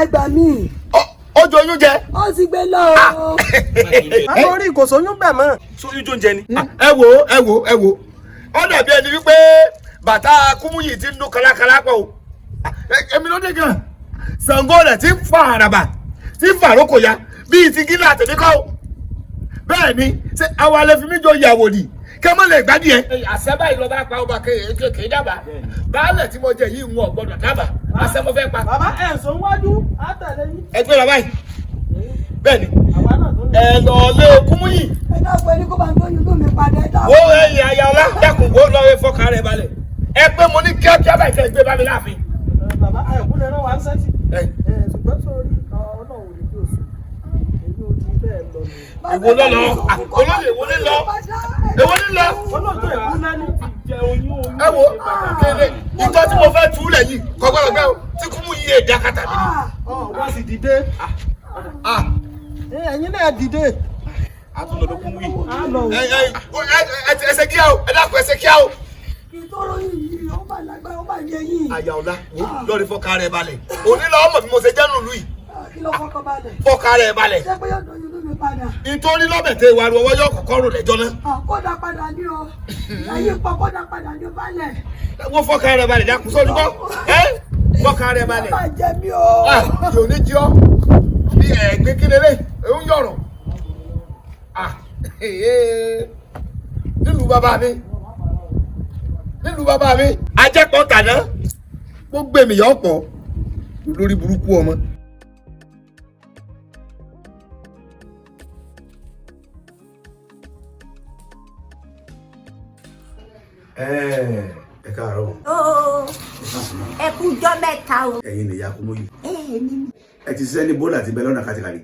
ẹgbàá mi. ó jọ oyún jẹ. ó ti gbé lọ. àwọn orí kò sóyún bẹ̀ mọ́. sóyún tó ń jẹ ni. ẹ wo ó dàbí ẹni wípé bàtà Kúmúyì ti ń dún kálákálá pọ̀ o èmi ló dé gan Ṣàngó rẹ̀ ti ń fa àràbà ti ń fa àrókò ya bíi ti gílà àtẹ̀míkọ́ o bẹ́ẹ̀ ni ṣé àwọn alẹ́ fi mí jọ ìyàwó ni kẹ́ mọ́ lè gbádìí ẹ. àṣẹ báyìí lọ bá pa ọba kéèké dábàá baálẹ̀ tí mo jẹ yìí ń wọ̀ gbọ́dọ̀ dábàá àṣẹ mo fẹ́ pa. bàbá ẹ̀ sọ wájú àtẹ̀lé yín. ẹ gbéra báyìí bẹ́ẹ̀ ni ẹ lọ lé Kúmúyì. ẹ dákun ẹni kó bá ń tó yún mi padà ẹ dákun. wo ẹ̀yin Ayọ̀ọ́lá dákun wo lọ fọkàn rẹ balẹ̀ ẹ pé mo ní kíákíá báyìí kẹ́ ẹ gbé bá mi láàfin. bàbá ẹ̀kúnlẹ̀ náà wà ń sẹ́tì. ṣùgbọ́n sórí ọlọ́run ò ní kí o sùn èyí ò ti bẹ́ẹ̀ lọ ni. èwo lọ olóyè èwo ní lọ èwo ní lọ. olóòtú ẹ̀kúnlẹ̀ ní ti jẹ oyún. ẹ wo kéde nǹkan tí mo fẹ́ tú lẹ̀ yìí kọ́gbọ́dọ̀ gbẹ́ o tí Kúmúyì yé dákàtà mi ni. wọ́n sì dìde. ẹ̀yin náà dìde. àtúndọ̀dọ̀ Kúmúyì. ẹsẹ̀ kíá o ẹ dákun ẹsẹ̀ kíá o. ìtọ́rọ yìí ó bá lágbára ó bá yẹ yìí. Ayọ̀ọ́lá wo lọ́ọ̀rì fọ́kà rẹ̀ balẹ̀ òní lọ́wọ́ mọ̀ bí mo ṣe jẹ́ nùlù yìí. kí ló fọkàn balẹ̀. fọ́kà rẹ̀ balẹ̀. ṣé pé yóò tó yún mi padà. nítorí lọ́bẹ̀ tẹ ìwà ọwọ́ yóò kọ́kọ́ rò lẹ́jọ́ náà. kódà padà ní o ẹ̀yin pọ̀ kódà padà ní o balẹ̀. wọ́n fọ́kà rẹ̀ balẹ̀ dákun sọ́ni kọ́ fọ́kà rẹ̀ balẹ̀. má jẹ mí o. yóò ní jí ọ́ bí ẹ̀gbẹ́ kékeré ń yọ̀rọ̀ nílùú bàbá mi ajẹ́pọ̀ tàná gbogbo ènìyàn pọ̀ lórí burúkú ọmọ. ẹ káàárọ̀. ẹ kú jọ́ mẹ́ta o. ẹ̀yin nìyá Kúmúyì. ẹ ti ṣiṣẹ́ ní bọ́ọ̀lù àti bẹ́ẹ̀ lọ́nà kàtìkàrí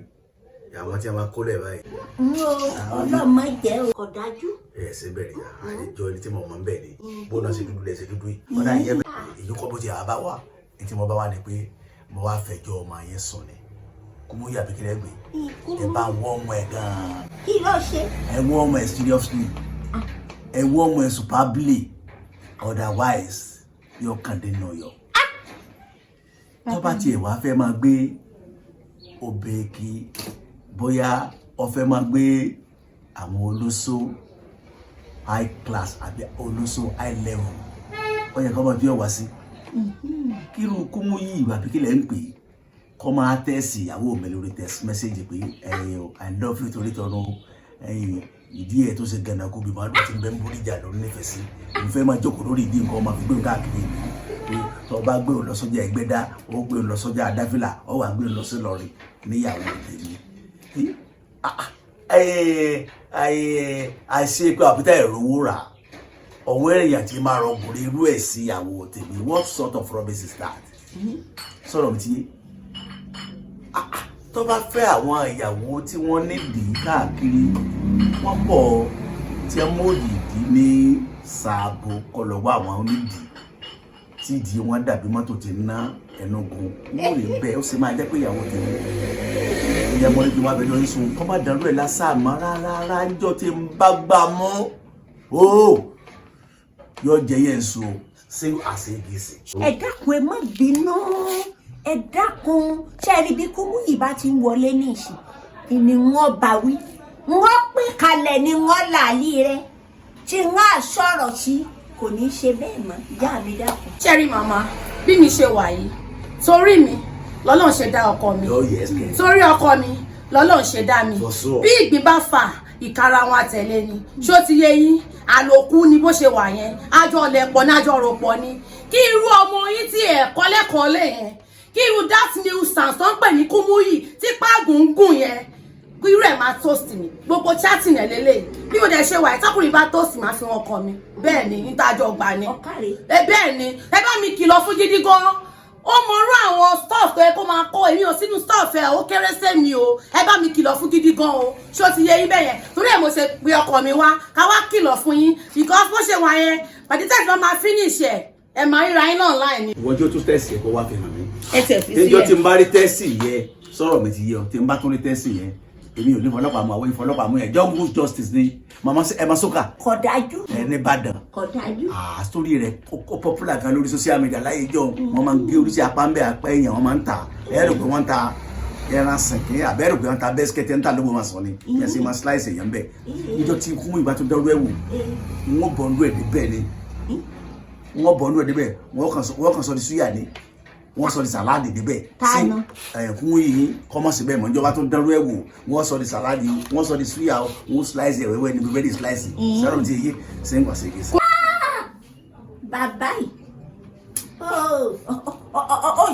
àwọn tí a máa kó lẹ̀ báyìí. ọlọ́mọ jẹ́ o. ọ̀dájú. ẹ ṣe bẹ̀rẹ̀ àìjọ ẹni tí mo mọ̀ ń bẹ̀ ni bọ́ọ̀lù ṣe dúdú lẹ̀ ṣe dúdú yìí. ọ̀dà yẹn bẹ̀rẹ̀ èyí kọ́ bó ti àbá wà ní tí mo bá wà ní pé mo wá fẹjọ́ ọmọ yẹn sùn ni Kúmúyì àbíkílẹ̀ gbé ẹ bá wọ́ ọmọ ẹ̀ gan-an. Kí ló ṣe? Ẹ wọ́ ọmọ ẹ̀ seriously ẹ wọ́ ọmọ ẹ̀ superbly otherwise yóò kàn dé nù yọ. Tó bá tiẹ̀ wá fẹ́ máa gbé òbèkì bóyá ó fẹ́ máa gbé àwọn olóṣó high class àbí olóṣó high level ó yẹ kó máa bí ọ wá sí. Kírú Kúmúyì àbíkílẹ̀ ń pè kọ́ máa tẹ́sì ìyàwó mi lórí text message pé I love you torí tọ́nu ìdí ẹ̀ tó ṣe gànà kó bí máa dùn tí ń bẹ́ ń borí ìjà lórí nífẹ̀ẹ́ sí mo fẹ́ máa jókòó lórí ìdí nǹkan máa fi gbé nǹkan káàkiri pé tó bá gbé òun lọ sọ́jà Ẹgbẹ́dá ó gbé òun lọ sọ́jà Adáfílà ó wà gbé òun lọ sí Ìlọrin níyàwó tèmi. àìsí pé àbútá ẹ̀rọ owó rà ọ̀wọ́ èèyàn tí máa rọgùnrin irú ẹ̀ sí ìyàwó tèmi what sort of rubbish is that? sọ̀rọ̀ mi ti yé tó bá fẹ́ àwọn ìyàwó tí wọ́n nídìí káàkiri wọ́n pọ̀ tí wọ́n mọ̀ọ́dì ìdí ní Sàbò kọlọ̀wọ́ àwọn onídìí tí ìdí wọn dàbí mọ́tò ti ná ẹnugun wọ́n lè bẹ́ẹ̀ ó sì máa jẹ́ pé ìyàwó tèmi ìyá mọ́ níbi wọn abẹ́jọ́ yín sun kọ́ má dàrú ẹ̀ lásàmọ́ rárá níjọ́ tí ń bá gbà mọ́ ó yóò jẹ́ yẹn so sí àṣegèsè. Ẹ dákun ẹ má bínú ẹ dákun ṣe rí bí Kúmúyì bá ti ń wọlé ní ìsìn ni wọ́n bá wí wọ́n pè kalẹ̀ ni wọ́n làálí rẹ tí wọ́n á sọ̀rọ̀ sí kò ní í ṣe bẹ́ẹ̀ mọ́ ìyá mi dákun. Ṣẹ́rí màmá bí mi ṣe wà yìí torí mi lọ́lọ́run ṣe dá ọkọ mi torí ọkọ mi lọ́lọ́run ṣe dá mi bí ìgbín bá fà ìkara wọn àtẹ̀lé ni ṣó ti yé yín àlòkù ni bó ṣe wà yẹn àjọ lẹ̀pọ̀ ní àjọ rọ̀pọ̀ ni kí irú ọmọ yín tí ẹ̀kọ́ lẹ́kọ̀ọ́ lè yẹn kí irú that nuisance tó ń pè ní Kúmúyì tí páàgùn ń gùn yẹn kí irú ẹ̀ máa toast mi gbogbo chatting ẹ̀ lélẹ̀ bí mo dẹ̀ ṣe wà ìtọ́kùnrin bá toast máa fi wọn kọ mi bẹ́ẹ̀ ni nítajọ́ gbà ni bẹ́ẹ̀ ni ẹ bá mi kìlọ̀ fún gidi gan ó mọrú àwọn stuff tó yẹ kó máa kó èmi ò sínú stuff ẹ ó kéré sẹ́mi o ẹ bá mi kìlọ̀ fún gidi gan o ṣó ti yé yín bẹ́ẹ̀ yẹn torí ẹ̀ mo ṣe pe ọkọ mi wá ká wá kìlọ̀ fún yín because bó ṣe wà yẹn pàdé tẹ̀sí wọn máa finish ẹ máa ríra yín náà online ni. ìwọ́jọ́ tó tẹ̀sí ẹ̀ kó wá fi hàn mí. ẹ tẹ̀ fi sílẹ̀. níjọ́ tí n bá rí tẹ́sì yẹ sọ̀rọ̀ mi ti yẹ ọ tí n bá tún rí tẹ́sì yẹ èmi ò ní fọlọ́pàá mú àwọn ìfọlọ́pàá mú yẹn jungle justice ni mama ẹ ma sọ́kà. Kọ̀dájú. ẹ ní Ìbàdàn. Kọ̀dájú. story rẹ ó popular kan lórí social media láyé jọ wọn máa ń gé oríṣi apá ń bẹ apá èèyàn wọn máa ń ta ẹ rò pé wọn ń ta ẹran sìnkín àbẹ́ rò pé wọn ta bẹ́sikẹ́tì ń ta lóko máa sọ ni yẹn sì máa slice èèyàn bẹ́ẹ̀ níjọ́ tí Kúmúyì bá tó dọ́rọ́ ẹ̀wò wọn bọ̀ ndú ẹ̀ débẹ̀ ni wọn bọ̀ ndú ẹ̀ débẹ̀ wọn kàn sọ di suya ni wọ́n sọ di saladi débẹ̀ sí Kúmúyì kọ́mọ̀sì bẹ́ẹ̀ mọ̀ níjọba tó dánrú ẹ̀ wò wọ́n sọ di saladi wọ́n sọ di suya wọ́n slice ẹ̀ wẹ́wẹ́ níbi very slice sẹ́rọ̀ tí èyí ṣe ń gbà ṣe kéṣe. Bàbá yìí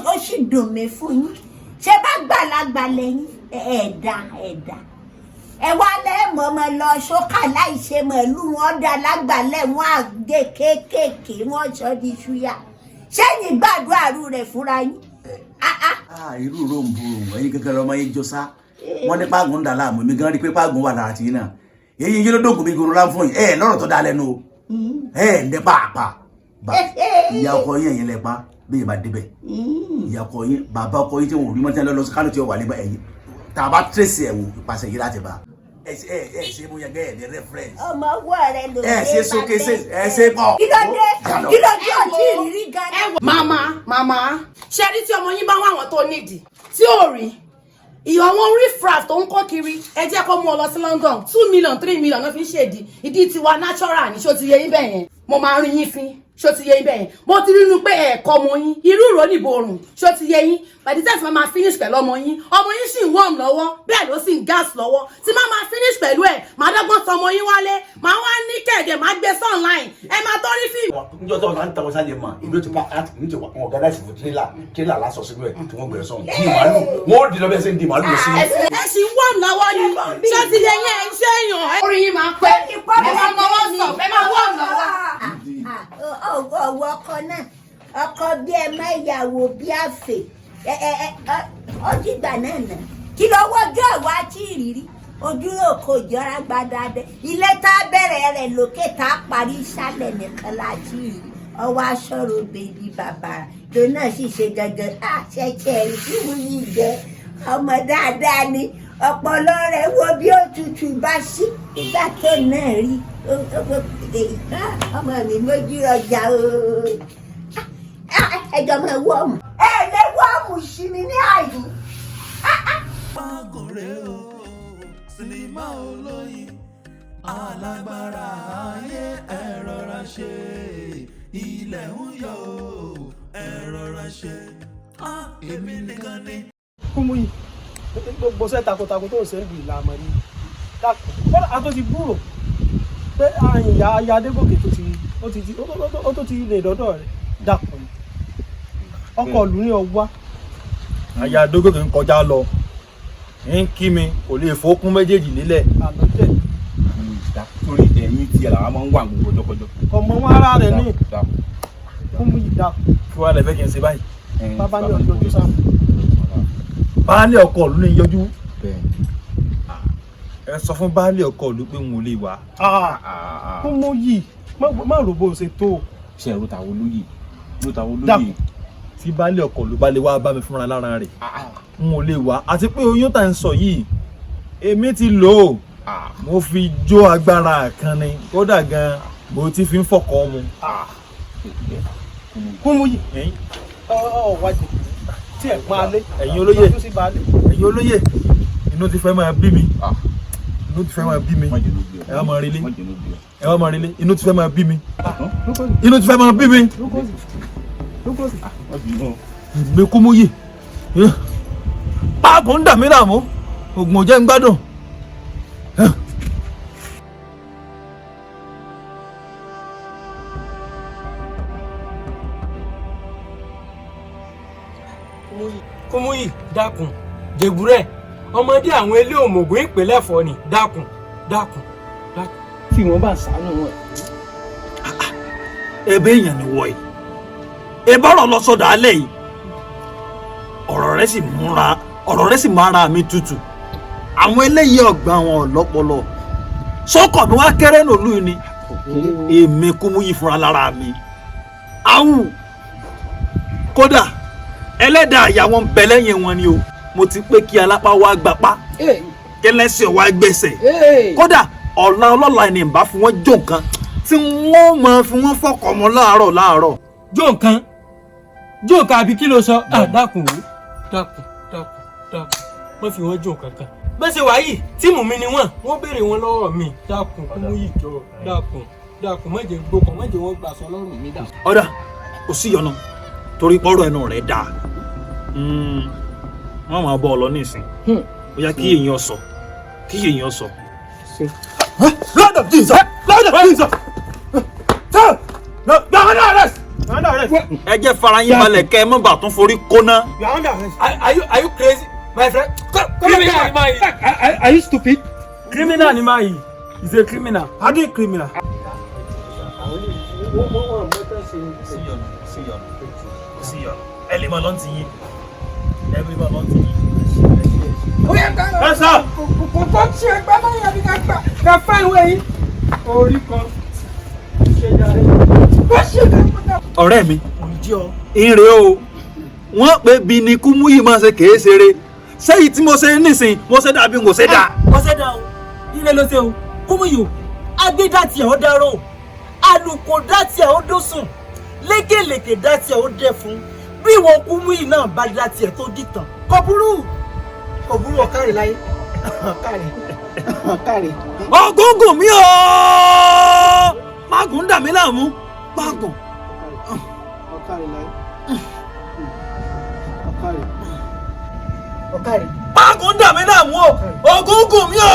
ó sì dùn mí fún yín ṣé bá gbàlagbà lẹ́yìn ẹ̀dá ẹ wá lẹ́mọ̀ ọmọ lọ sókà láì ṣe mọ̀lú wọn dá lágbàlẹ̀ wọn àgbé kéékèèké wọn sọ di suya sẹ́yìn gbàdúrà rú rẹ̀ fúnra yín. irú ròǹbòrò ẹ̀yin kankan lọ́mọ yín jọ sá wọ́n ní páàgùn ń dà láàmú mi gan rí pé páàgùn wà lára tìyín náà èyí yín ló dógùn mi gòrò láǹfọ̀n yìí lọ́rọ̀ tó dá lẹ́nu o ń dẹ́ pàápàá ìyá ọkọ yín ẹ̀yin lẹ pa bí yìí bá débẹ̀ ìyá ọkọ yín bàbá ọkọ yín tí wọn ò rí mọ́tẹ́ lọ́lọ́sí kánú tí ó wà níbẹ̀ ẹ̀yin tá a bá tẹ̀sí ẹ̀ wò ìpàṣẹ yìí láti bá ṣe mo yẹ gẹ́gẹ́ ní reference. ọmọ ọwọ́ rẹ ló dé ṣe sókè ṣe pọ̀. kí ló dé ọtí ìrírí gan. màmá ṣe rí tí ọmọ yín bá wà wọn tó nídìí tí ò rí ìyọ̀ wọn riffraff tó ń kó kiri ẹ jẹ́ kó mú ọ lọ sí London 2 million 3 million ló fi ń ṣèdí ìdí tiwa natural ni ṣó ti yẹ yín bẹ́ẹ̀ yẹn mo máa rí yín fín ṣó ti yẹ yín bẹ́ẹ̀ yẹn mo ti rí inú pé ẹ̀ẹ̀kọ́ ọmọ yín irú ìró nìbò òrùn ṣó ti yẹ yín by the time máa finish pẹ̀lú ọmọ yín sì ń warm lọ́wọ́ bẹ́ẹ̀ ló sì ń gas lọ́wọ́ tí máa finish pẹ̀lú ẹ̀ máa dọ́gbọ́n tọ ọmọ yín wálé máa wá ní kẹ̀kẹ́ máa gbé sí online ẹ máa tọ́ rí fíìmù. níjọ́ tó wọn tàwọn sáyẹn mọ ibi tó pa láti ní ti wọn ọ̀gá láti fún tírélà lásọ sínú ẹ̀ tí wọ́n gbẹ̀rẹ̀ sọ̀rọ̀ di màálù wọn ò di lọ bẹ́ẹ̀ sẹ́ di màálù lọ sínú. ẹ sì ń warm lọ́wọ́ ni ṣó ti yẹ yín ẹ̀ ń ṣe èèyàn orí yín máa pẹ́ ẹ máa mọwọ́ sọ ẹ máa warm lọ́wọ́. ọwọ́ ọkọ náà ọkọ bí ẹ má ìyàwó bí àfẹ ọdígbà náà nà kí ló wọ́jọ́ ìwà tí ìrírí ojú òkò ìjọra gbadadẹ ilé tá a bẹ̀rẹ̀ rẹ̀ lókè tá a parí ìsàlẹ̀ nìkan láti rí ọwọ́ aṣọ́rò bèbí bàbá tó náà sì ṣe gẹ́gẹ́ àṣẹṣẹ rí tí mo yí jẹ ọmọ dáadáa ni ọpọlọ rẹ̀ wo bí òtútù bá sí nígbà tó náà rí ọmọ mi mójú ọjà o ẹjọ máa wọ́ọ̀mù lè wọ́ọ̀mù sí mi ní àyè. Pàgọ́rẹ́ o sinimá olóyin alágbára ayé ẹ rọra ṣe ilẹ̀ ń yọ ẹ rọra ṣe èmi nìkan ni. Kúmúyì gbogbo ṣẹ́ takuntakun tó ń ṣe ń lu ìlànà ni dákun a tó ti gbúrò pé ìyá Adégòkè tó ti lè dọ́dọ̀ rẹ̀ dákun ọkọ̀ ìlú ní ọwá. Aya Adégòkè ń kọjá lọ ń kí mi kò lè fòókún méjèèjì nílẹ̀. àlọ́jẹ̀ torí ẹ̀yìn tí làwọn máa ń wà gbogbo ọjọ́kọjọ́. ọmọ wọn ara rẹ̀ ní Kúmúyì dákun. kí wàá lè fẹ́ kí n ṣe báyìí. bàbá ní ọjọ́ ojú sáà. Baálé ọkọ ìlú ní yọjú. Ẹ sọ fún baálé ọkọ ìlú pé n ò lè wá. Kúmúyì má rò bó ṣe tó. ṣe ẹ̀rọ tàwọn olóyè dákun tí baálé ọkọ ìlú bá lè wá bá mi fúnra lára rẹ̀ n ò lè wá àti pé oyún tá ń sọ yìí èmi ti lò ó mo fi jó agbára kan ni kódà gan mo ti fi ń fọkọ mu. Kúmúyì wájú tí ẹ̀ pọ́n alẹ́ ẹ̀yin olóyè inú ti fẹ́ máa bí mi ẹ wá máa relé inú ti fẹ́ máa bí mi ìgbé Kúmúyì páàpù ń dà mí láàmú oògùn ò jẹ́ ń gbádùn. Kúmúyì dákun jèbúrẹ́ ọmọdé àwọn ilé òmùgún ìpínlẹ̀ fọ́ ni dákun. tí wọ́n bá ṣàánú wọn. ebe èèyàn ni wọ yìí ebe ọ̀rọ̀ lọ sọ́dọ̀ alẹ́ yìí ọ̀rọ̀ rẹ̀ sì mára mi tutù àwọn eléyìí ọ̀gbà wọn ọ̀lọ́pọlọ sọ́kọ̀ mi wá kéré nòlú ni èmi Kúmúyì fúnra lára mi áwù kódà ẹlẹ́dàá àyà wọn bẹ lẹ́yìn wọn ni o mo ti pé kí alápá wá gbapá kẹlẹ́sẹ̀ wá gbẹ̀sẹ̀ kódà ọ̀la ọlọ́la ni ìbá fún wọn jó nǹkan tí wọ́n máa fi wọ́n fọkọ̀ mọ́ láàárọ̀. jó nǹkan àbí kí ló sọ. dákun wọ́n fi wọ́n jó nǹkan kan bẹ́ẹ̀ ṣe wáyé tíìmù mi ni wọ́n béèrè wọn lọ́wọ́ mi dákun Kúmúyì jọ dákun má jẹ́ gbókàn má jẹ́ wọ́n gbà sọ lọ́rùn mi dà. ọ̀dà kò sí yọnu torí pọ́rọ̀ ẹnu rẹ̀ dáa wọ́n máa bọ́ ọ lọ nísìn ó yá kí èèyàn sọ. Lord of Jesus! ẹ jẹ́ fara yín balẹ̀ kẹ́ ẹ mọ́ bà tún forí kóná. Are you crazy my friend? Criminal ni máa yìí. Are you stupid? Criminal ni máa yìí. He's a criminal. How do you criminal? ẹ lè máa lọ́n ti yín ẹ lè máa lọ́n ti yín. ó yẹ ká kò tó tí ẹ gbá báyìí àbí ká fá ìwé yìí. orí kan ṣe dáre. ọ̀rẹ́ mi ìrè o wọ́n pé bí ni Kúmúyì máa ṣe kèé ṣeré sẹ́yìn tí mo ṣe nísìn mo ṣe dàbí mo ṣe dà. mo ṣe dà o ilé ló ṣe o Kúmúyì o agbédàtì ẹ̀ ó dárò alùkò dàtì ẹ̀ ó dósùn lékèlékè dàtì ẹ̀ ó dẹ̀ fún bí ìwọ Kúmúyì náà bá dàtì ẹ̀ tó dìtàn kò burú ọ̀kárì láyé ọ̀kárì. ọgúngùn mi o mágùn dà mí láàmú mágùn. ọ̀kárì láyé ọ̀kárì. mágùn dà mí láàmú o ọgúngùn mi o.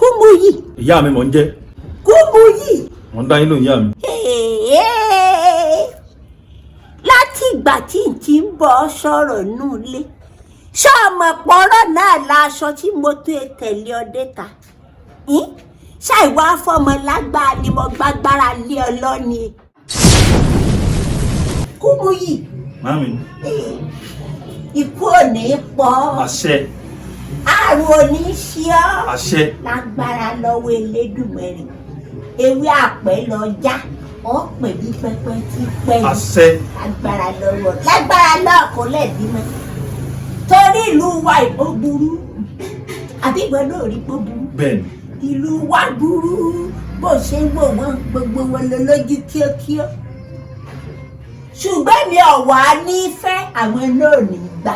Kúmúyì. ìyá mi mò ń jẹ́. Kúmúyì. mo ń dá yín lóhùn ìyá mi. láti ìgbà tí n ti ń bọ̀ sọ̀rọ̀ nù lé ṣọ́ọ̀mọ̀ pọ̀rọ̀ náà láṣọ tí mo tó tẹ̀lé ọdẹ ta ṣàìwá fọmọ lágbára ni mo gbàgbára lé ọ lọ́ni. Kúmúyì. Mami. ikú ò ní pọ̀ àṣẹ àrùn ò ní ṣí ọ́ àṣẹ lágbára lọ́wọ́ Elédùmarè ewé àpẹ́ lọ já ọ́ pè bí pẹ́pẹ́ tí pẹ́ àṣẹ lágbára lọ́ọ̀kọ́ lẹ́ẹ̀bímọ torí ìlú wa ìbò burú àbí ìgbà náà rí pọ́ burú bẹ́ẹ̀ni ìlú wa burú bó ṣe ń wò wọ́n gbogbo wọn lọ lójú kíákíá ṣùgbọ́n mi ò wá ní fẹ́ àwọn náà ní gbà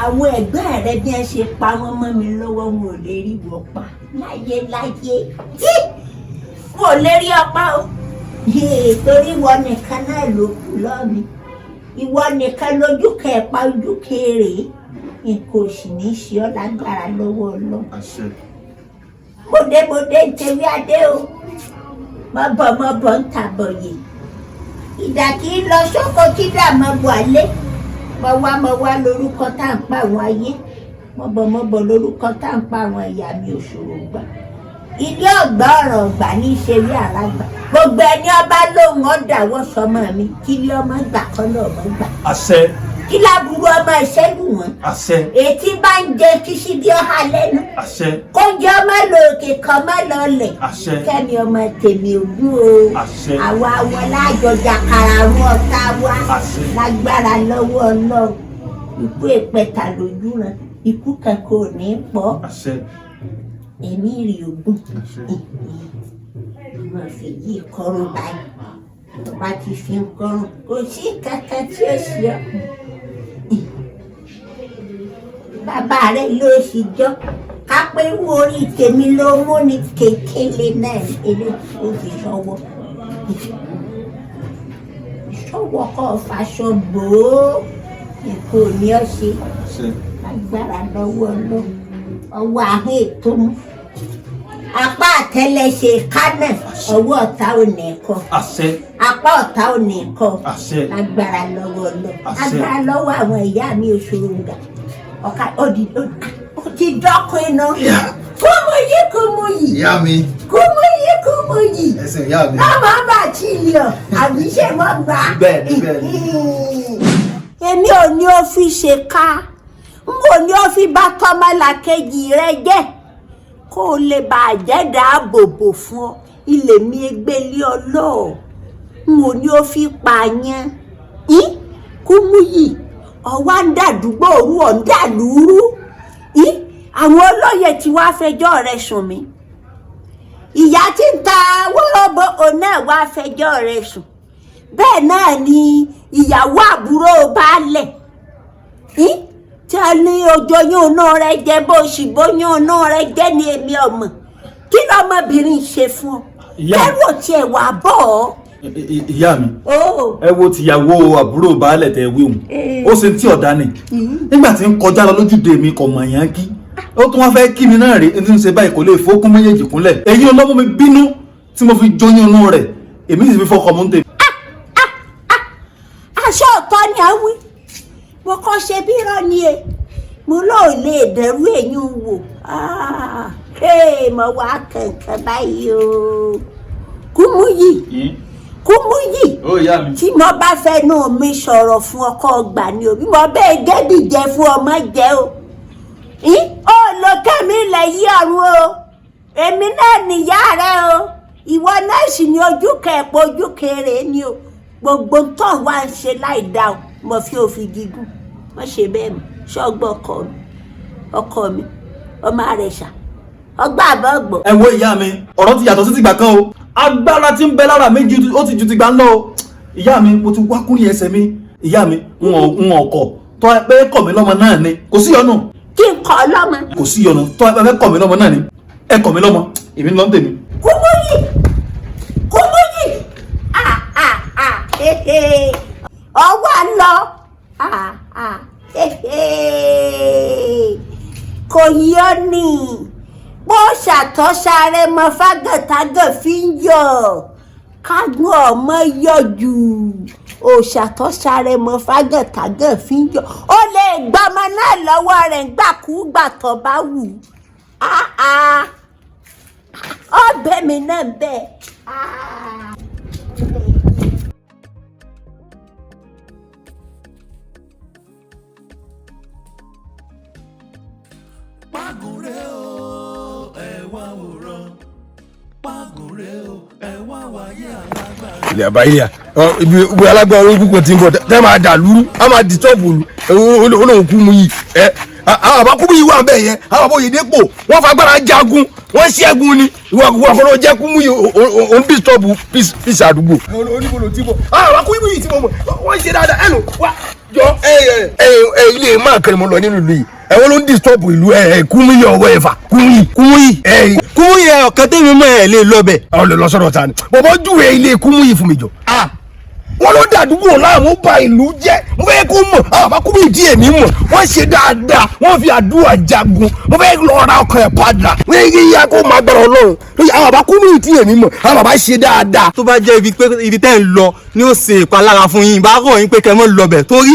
àwọn ẹ̀gbọ́n rẹ bí wọ́n ṣe pa wọ́n mọ́ mi lọ́wọ́ wọn ò lè rí wọ́n pa láyé wọn ò lè rí ọpá o torí wọn nìkan náà ló kù lọ́ọ̀mí ìwọ nìkan lójú kẹpa ojú kéré nǹkan oṣù ní í ṣe ọ́ lágbára lọ́wọ́ Ọlọ́run. Mọ̀dé ń tẹ̀wé adé o mọ̀bọ̀ ń tàbọ̀ yìí ìdà kì í lọ sóko kí dà mọ́ bọ̀ alẹ́ mọ̀ wá lórúkọ tá à ń pa àwọn ayé mọ̀bọ̀ lórúkọ tá à ń pa àwọn ẹ̀yà mi òṣòro gbà ilé ọgbà ọ̀rọ̀ ọgbà ní í ṣe rí àràgbà gbogbo ẹni ọba lóhùn ọ̀dàwọ̀ sọmọ mi kí ilé ọmọ gbà kọ́ lọ́ ọmọ gbà. àṣẹ kí láburú ọmọ ìṣẹ́gun wọn. àṣẹ ètí bá ń jẹ kíṣí bí ọha lẹ́nu. àṣẹ kó jẹ́ ọmọ lọ òkè kan mọ́ lọlẹ̀. àṣẹ kẹ́mi ọmọ tèmi ògún o. àṣẹ àwa àwọn lájọjà kara àwọn ọ̀tá wa. àṣẹ lágbára lọ́wọ́ Ọlọ́run ikú ìpẹta lójú ràn ikú kankan ò ní pọ̀. àṣẹ èmi rí ogún mo fi yí kọrùn báyìí tó bá ti fi ń kọrùn kò sí kankan tí ó ṣe ọ bàbá rẹ ló sì jọ ká pé wo orí tèmi ló mú ní kékeré náà eléyìí ó fi ṣọwọ́ ìṣọwọ́ kọ́ fàṣọ gbòó èkó ní ọ̀sẹ̀ agbára lọ́wọ́ Ọlọ́run ọwọ́ ahọ́n ètò mú apá àtẹ́lẹsẹ̀ kánà ọwọ́ ọ̀tá ò ní kọ́ àṣẹ apá ọ̀tá ò ní kọ́ àṣẹ agbára lọ́wọ́ lọ àṣẹ agbára lọ́wọ́ àwọn ìyá mi òṣòro nga ọ̀ka ó ti dọ́kun iná kúmú yìí ìyá mi kúmú yìí ẹsẹ̀ ìyá mi lọ́mọ bá tí ì lọ àbí ṣe mọ́ gbà. bẹ́ẹ̀ni èmi ò ní ó fi ṣe ká n ò ní ó fi bá tọ́mọlàkejì rẹ jẹ́ kó o lè bá àjẹ́dá àbòbò fún ọ ilé mi gbélé ọlọ́ọ̀ n ò ní ó fi pààyàn kúmú yìí ọwá ń dàdúgbò òru ọ̀ ń dàlúrú àwọn olóyè tí wàá fẹjọ́ rẹ sùn mí ìyá tí ń ta wọ́rọ́bọ òun náà wàá fẹjọ́ rẹ sùn bẹ́ẹ̀ náà ni ìyàwó àbúrò baálẹ̀ tí a ní ojoyún inú rẹ jẹ bó sì bóyún inú rẹ jẹ ní èmi ọmọ kí lọmọbìnrin ṣe fún ọ kẹrù tiẹ̀ wà bọ̀ ọ́. ìyá mi ẹ wo tìyàwó àbúrò baálẹ̀ tẹ wíwùn ó ṣe tí ọ̀dà ni nígbà tí ń kọjá lọ lójúde mi kò mọ̀ yẹn kí ó tún wá fẹ́ kí mi náà rí ní ṣe báyìí kò lè fókún méjèèjì kúnlẹ̀ èyí ọlọ́mọ mi bínú tí mo fi jóyún inú rẹ̀ èmi sì fi fọkọ̀ mú tèmi. aṣọ ọ̀tọ̀ ni a wí mo kọ́ ṣe bí irọ́ ni e mo lóò lè dẹ̀rú èyí wò mo wá kankan báyìí o kúmú yìí tí mo bá fẹnu mi sọ̀rọ̀ fún ọkọ ọgbà ni o bí mo bẹ́ẹ̀ gẹ́bì jẹ fún ọmọ jẹ o ó lo kẹ́mi ilẹ̀ yí ọ̀run o èmi náà nìyá rẹ o ìwọ náà sì ní ojú kẹ̀pọ̀ ojú kéré ni o gbogbo tó wá ń ṣe láì dá o mo fi òfin gígùn mo ṣe bẹ́ẹ̀ mọ́ ṣọ́gbọ́n ọkọ mi ọmọ rẹ̀ ṣá ọgbà àbọ̀gbọ̀. ẹ wo ìyá mi ọ̀rọ̀ ti yàtọ̀ sí tìgbà kan o agbára tí ń bẹ lára mi ó ti ju tìgbà ń lọ o ìyá mi mo ti wá kúrì ẹsẹ̀ mi ìyá mi ń ọkọ̀ tọ́ ẹ pé kọ̀ mí lọ́mọ náà ni kò sí ọ̀nà. kí n kọ́ lọ́mọ. kò sí ọ̀nà tọ́ ẹ pé kọ̀ mí lọ́mọ náà ni ẹ kọ̀ mí lọ́mọ èmi ń lọ tèmi. Kúmúyì ọwọ́ lọ kò yí ọ ní bó ṣàtọ́sáré mọ fágàtàgà fi ń yọ kágun ọmọ yọ jù òṣàtọ́sáré mọ fágàtàgà fi ń yọ ó lè gbọmọ náà lọ́wọ́ rẹ̀ gbàkúgbà tó bá wù ọbẹ̀ mi náà bẹ́ẹ̀. pàgùrẹ́ o ẹ wá wòran pàgùrẹ́ o ẹ wá wáyé alágbára. ilé àbáyé ibi alágbára ológun kan ti ń bọ̀ tẹ́ máa dà lúrú á máa di tọ́ọ̀bù olóhùn kú mu yìí àwọn àbákú yìí wà bẹ́ẹ̀ yẹn àwọn àbọ̀ Oyèdépò wọ́n fagbára jagun wọ́n ṣẹ́gun ni ìwọ àkọ́lọ́ jẹ́ kú mu yìí òun disturb peace àdúgbò. oníbolo tí mo àwọn àbákú yìí tí mo mọ̀ wọ́n ṣe dáadáa ẹ̀ lò wá jọ ilé máa kẹrin mo lọ nínú ìlú yìí ẹ̀wọ́n ló ń disturb ìlú Kúmúyì ọwọ́ ẹ̀fà Kúmúyì ọ̀kan tẹ́mi mọ́ ẹ̀ lè lọ bẹ̀. àwọn lè lọ sọ́dọ̀ ta ni bọ̀bọ̀ júwe ilé Kúmúyì fún mi jọ. wọ́n ló dàdúgbò láàmú ba ìlú jẹ́ mo fẹ́ kó mọ̀ àwọn bá Kúmúyì díẹ̀ ní mọ̀ wọ́n ṣe dáadáa wọ́n fi àdúrà jagun mo fẹ́ lọ ra ọkàn ẹ̀ padà wọ́n yé ya kó máa gbọ́dọ̀ Ọlọ́run àwọn bá Kúmúyì díẹ̀ ní mọ̀ àwọn bàbá ṣe dáadáa. tó bá jẹ́ ibi tẹ́ ń lọ ni ó ṣe ìpalára fún yín bá rọ̀ yín pé kẹ́ mọ́ lọ bẹ̀ torí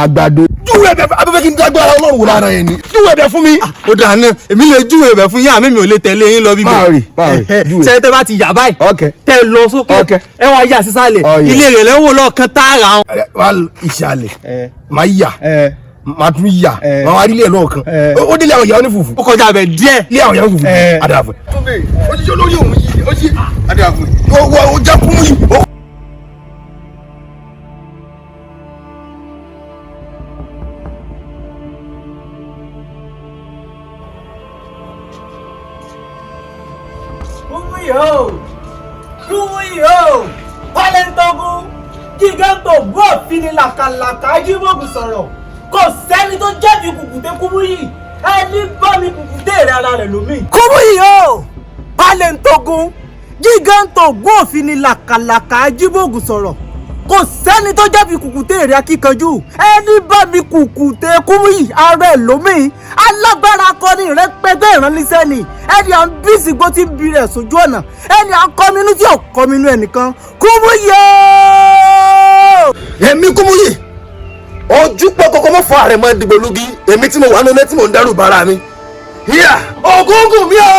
àgbàdo. júwe ẹ̀bẹ̀ abẹ́fẹ́ kí n dágbára Ọlọ́run wò lára ẹ̀ ni júwe ẹ̀bẹ̀ fún mi. ó dáa náà èmi lè júwe ẹ̀bẹ̀ fún yín àmì mi ò lè tẹ̀lé yín lọ bíbẹ̀. báàrì júwe. ṣé tẹ́ bá ti yà báyìí tẹ́ lọ sókè ẹ wá yà sísàlẹ̀ ilé rẹ̀ lẹ́wọ̀ lọ́ọ̀kan tààrà. ìsàlẹ̀ máa yà máa tún yà máa wá rí ilé lọ́ọ̀kan ó délé àwọn ìyá onífùfù. ó kọjá bẹ̀ díẹ̀. ilé àwọn ìyá onífùfù adàfẹ́. ó ti ṣe olórí òun yìí ó ṣe adàfẹ́. ó jẹ́ Kúmúyì. Kúmúyì o Páléntógún Gígántò gbóòfin ni làkàlàkà ajímọ̀gùn sọ̀rọ̀ kò sẹ́ni tó jẹ́bi kùkùté Kúmúyì ẹni bá mi kùkùté rẹ̀ ara rẹ̀ lómi. Kúmúyì o Páléntógún Gígántò gbóòfin ni làkàlàkà ajímọ̀gùn sọ̀rọ̀ kò sẹ́ni tó jẹ́bi kùkùté rẹ̀ akíkanjú ẹni bá mi kùkùté Kúmúyì ara ẹ̀ lómi alágbára akọni rẹ̀ pẹ́gbẹ́ ìránníṣẹ́ ni ẹni à ń bí ìsìgbó tí ń bi rẹ̀ sójú ọ̀nà ẹni à ń kọ́minú tí ò kọ́minú ẹnìkan Kúmúyì o. èmi Kúmúyì ojú pọ̀ kọ́kọ́ mọ́ fọ ààrẹ máa dìbò lógi èmi tí mo wà nílé tí mo ń dẹ́rù bara mi. ògúngún mi o.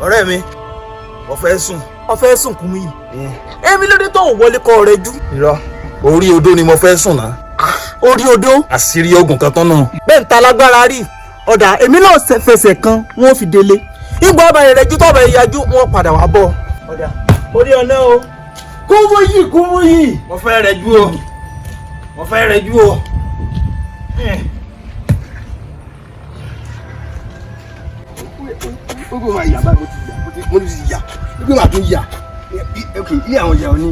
ọ̀rẹ́ mi mo fẹ́ sùn. mo fẹ́ sùn Kúmúyì. èmi ló dé tó wọlé kọ́ rẹ jú. irọ́ orí odó ni mo fẹ́ sùn náà. orí odó. àṣírí ogun kan tán náà. bẹ́ẹ̀ ń ta lágbára rí ọ̀dà èmi náà fẹsẹ̀ kan wọ́n fi délé ìgbà ọba rẹ̀ ju tọ́ba ìyájú wọ́n padà wá bọ̀. ọ̀dà orí ọ̀nà o Kúmúyì. mo fẹ́ rẹ̀ jú o mo fẹ́ rẹ̀ jú o. ogun máa yà báyìí mo ti yà ogun máa tún yà ilé àwọn ìyàwó ní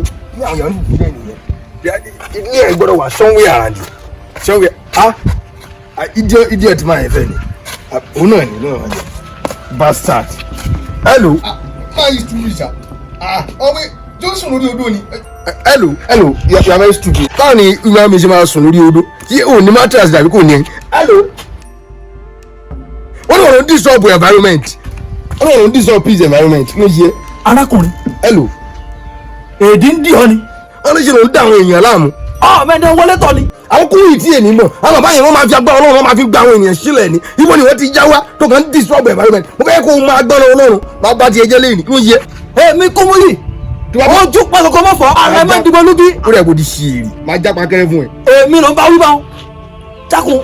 ìbílẹ̀ nìyẹn ilé ẹ̀ gbọ́dọ̀ wà somewhere around idiot máa yẹ fẹ́ ni òun náà ni náà wájú bastard. hello. máa yí stupid sa ọmọ yóò sùn lórí odó ni. hello you are very stupid. báwo ni ìwé mi ṣe máa sùn lórí odó yé o ní mattress dàbí kò ní ẹ. hello. wọ́n ní wọ́n disturb environment wọ́n ní wọ́n disturb peace environment ló yẹ. arákùnrin. hello. èdè ń dì ọ́ ni. wọ́n ní ṣe ló ń dá àwọn èèyàn láàmú. mẹ́ni wọlé tọ̀ ni. àwọn Kúmúyì tí èmi mọ̀ àwọn bàbá yẹn wọ́n máa fi agbára Ọlọ́run wọ́n máa fi gba àwọn ènìyàn sílẹ̀ ni ibo ni wọ́n ti já wá tó kàn ń disturb environment mo fẹ́ kó o máa gbọ́dọ̀ Ọlọ́run máa bá ti ẹjẹ́ lẹ́yìn ló yẹ. èmi Kúmúyì ojú pàṣẹkọ mọ́ fọ́ ààrẹ máa ń dìbò lójú. ó rẹ̀ kò di ṣìírí máa já pakẹ́rẹ́ fún ẹ. èmi ló ń bá wí bá wọn. jákun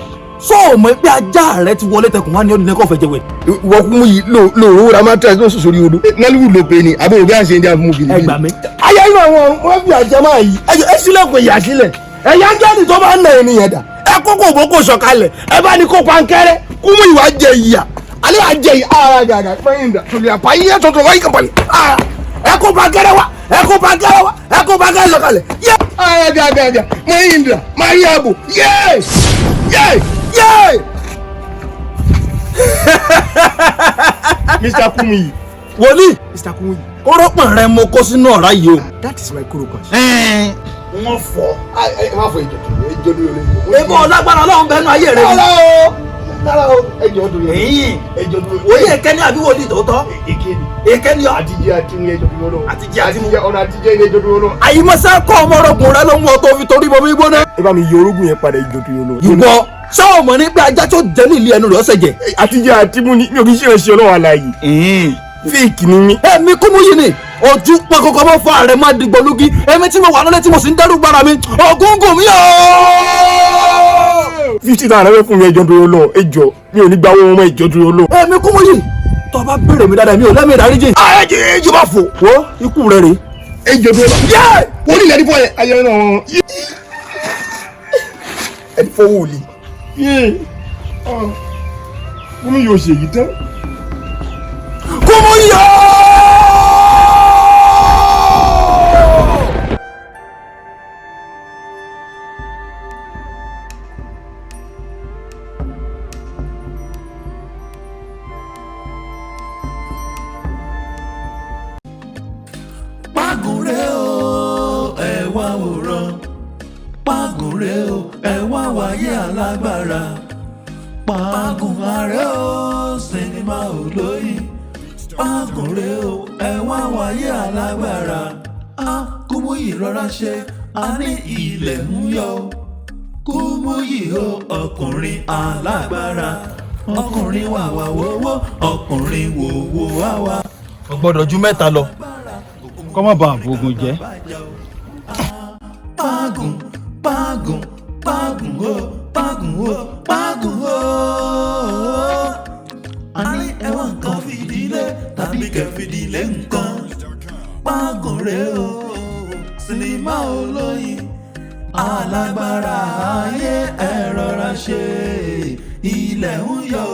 sọ ò mọ̀ pé ajá rẹ ti wọlé tẹkùn wá ní ọdún nẹ́kọ̀ fẹ́ jẹ́wẹ́. ìwọ Kúmúyì lóòrò ra mattress ló sùn sórí odó Nollywood ló pe ni àbúrò bí à ń ṣe ń dá fún mi. ẹ gbà mí. ayé inú àwọn wọn fi àjẹ máa yí ẹ sílẹ̀kùn ìyà sílẹ̀ ẹ̀yà jẹ́ni tó bá ń nà ènìyàn dà ẹ kókò òbókò sọ̀kalẹ̀ ẹ bá ní kó pankẹ́rẹ́ Kúmúyì wá jẹ ìyà alẹ́ wá jẹ ìyà ara gàgà pẹ́yìn dà tòlì àpáyé yẹ tọ̀tọ̀ wáyé kàpàlẹ̀ ẹ kó pankẹ́rẹ́ wá ẹ kó pankẹ́rẹ́ wá ẹ kó pankẹ́rẹ́ sọ̀kalẹ̀ yẹ ara gàgà pẹ́yìn dà máa yẹ àbò yẹ yẹ yẹ. Mr. Kúmúyì. wòlíì. Mr. Kúmúyì. kórópọ̀n rẹ mo kó sínú ọ̀rá yìí o. That is my kórópọ̀n. wọ́n fọ́ ẹ má fọ ìjọ dúró lórí. èmi ọlágbára Ọlọ́run bẹnu ayé rẹ ni. rárá o ẹjọ dúró lórí. ẹ̀yin ẹjọ dúró lórí. wòlíì èké ni àbí wòlíì tòótọ́. èké ni ọ. àtijọ́ àti ní ẹjọ dúró lórí. àtijọ́ àti ní ọ̀nà àtijọ́ ní ẹjọ dúró lórí. àyìnbọ̀sẹ̀ kọ́ ọmọ ọrọ̀gùn rẹ ló mú ọ tó fi torí bọ́ mi gbóná. ẹ bá mi yọ orógùn yẹn padà ìjọ dúró lórí. ìwọ sọ́wọ́ mọ̀ ní pé ajá tó jẹ́ ní ilé ẹnu rẹ̀ ọ̀sẹ̀ jẹ. àtijọ́ àti mú ni mi ò kí ṣe ìrẹsì Ọlọ́run àlàyé. fíìkì ni mí. èmi Kúmúyì ni ojú pọkọkọ mọ fún ààrẹ máa dìgbò lógi èmi tí mo wà lọlé tí mo sì ń dẹrù gbára mi ògúngún mi o. 50,000 rẹ fún mi ẹjọ́ dúró lọ ẹjọ́ mi ò ní gba owó ọmọ ẹjọ́ dúró lọ. èmi kú mọ́ yìí tó bá béèrè mi dáadáa mi ò lẹ́mìí ìdáríjì. ẹjọ́ bá fò. wo ikú rẹ rèé. ẹjọ́ dúró lọ. yẹ wọ́n ní ìlẹ́dí fọ́ yẹn ayẹyẹ náà wọn. ẹni fọwọ́ òlì. kúmú yóò ṣe èyí tán. kúmú yọ. Pàgùnrẹ́ o ẹ wá wòran Pàgùnrẹ́ o ẹ wá wáyé alágbára Pàgùnrẹ́ o sinimá olóyin Pàgùnrẹ́ o ẹ wá wáyé alágbára Kúmúyì rọra ṣe a ní ilẹ̀ ń yọ Kúmúyì o ọkùnrin alágbára ọkùnrin wàwà wowó ọkùnrin wòwò wàwà. Kò gbọ́dọ̀ ju mẹ́ta lọ kọ́ má bàa bògùn jẹ́. Pàgùn pàgùn pàgùn o pàgùn o pàgùn o. a ní ẹwà nǹkan fìdílé tàbí kẹfìdílé nǹkan. Pàgùnrẹ́ o sinimá olóyin alágbára ayé ẹ rọra ṣe ilẹ̀ ń yọ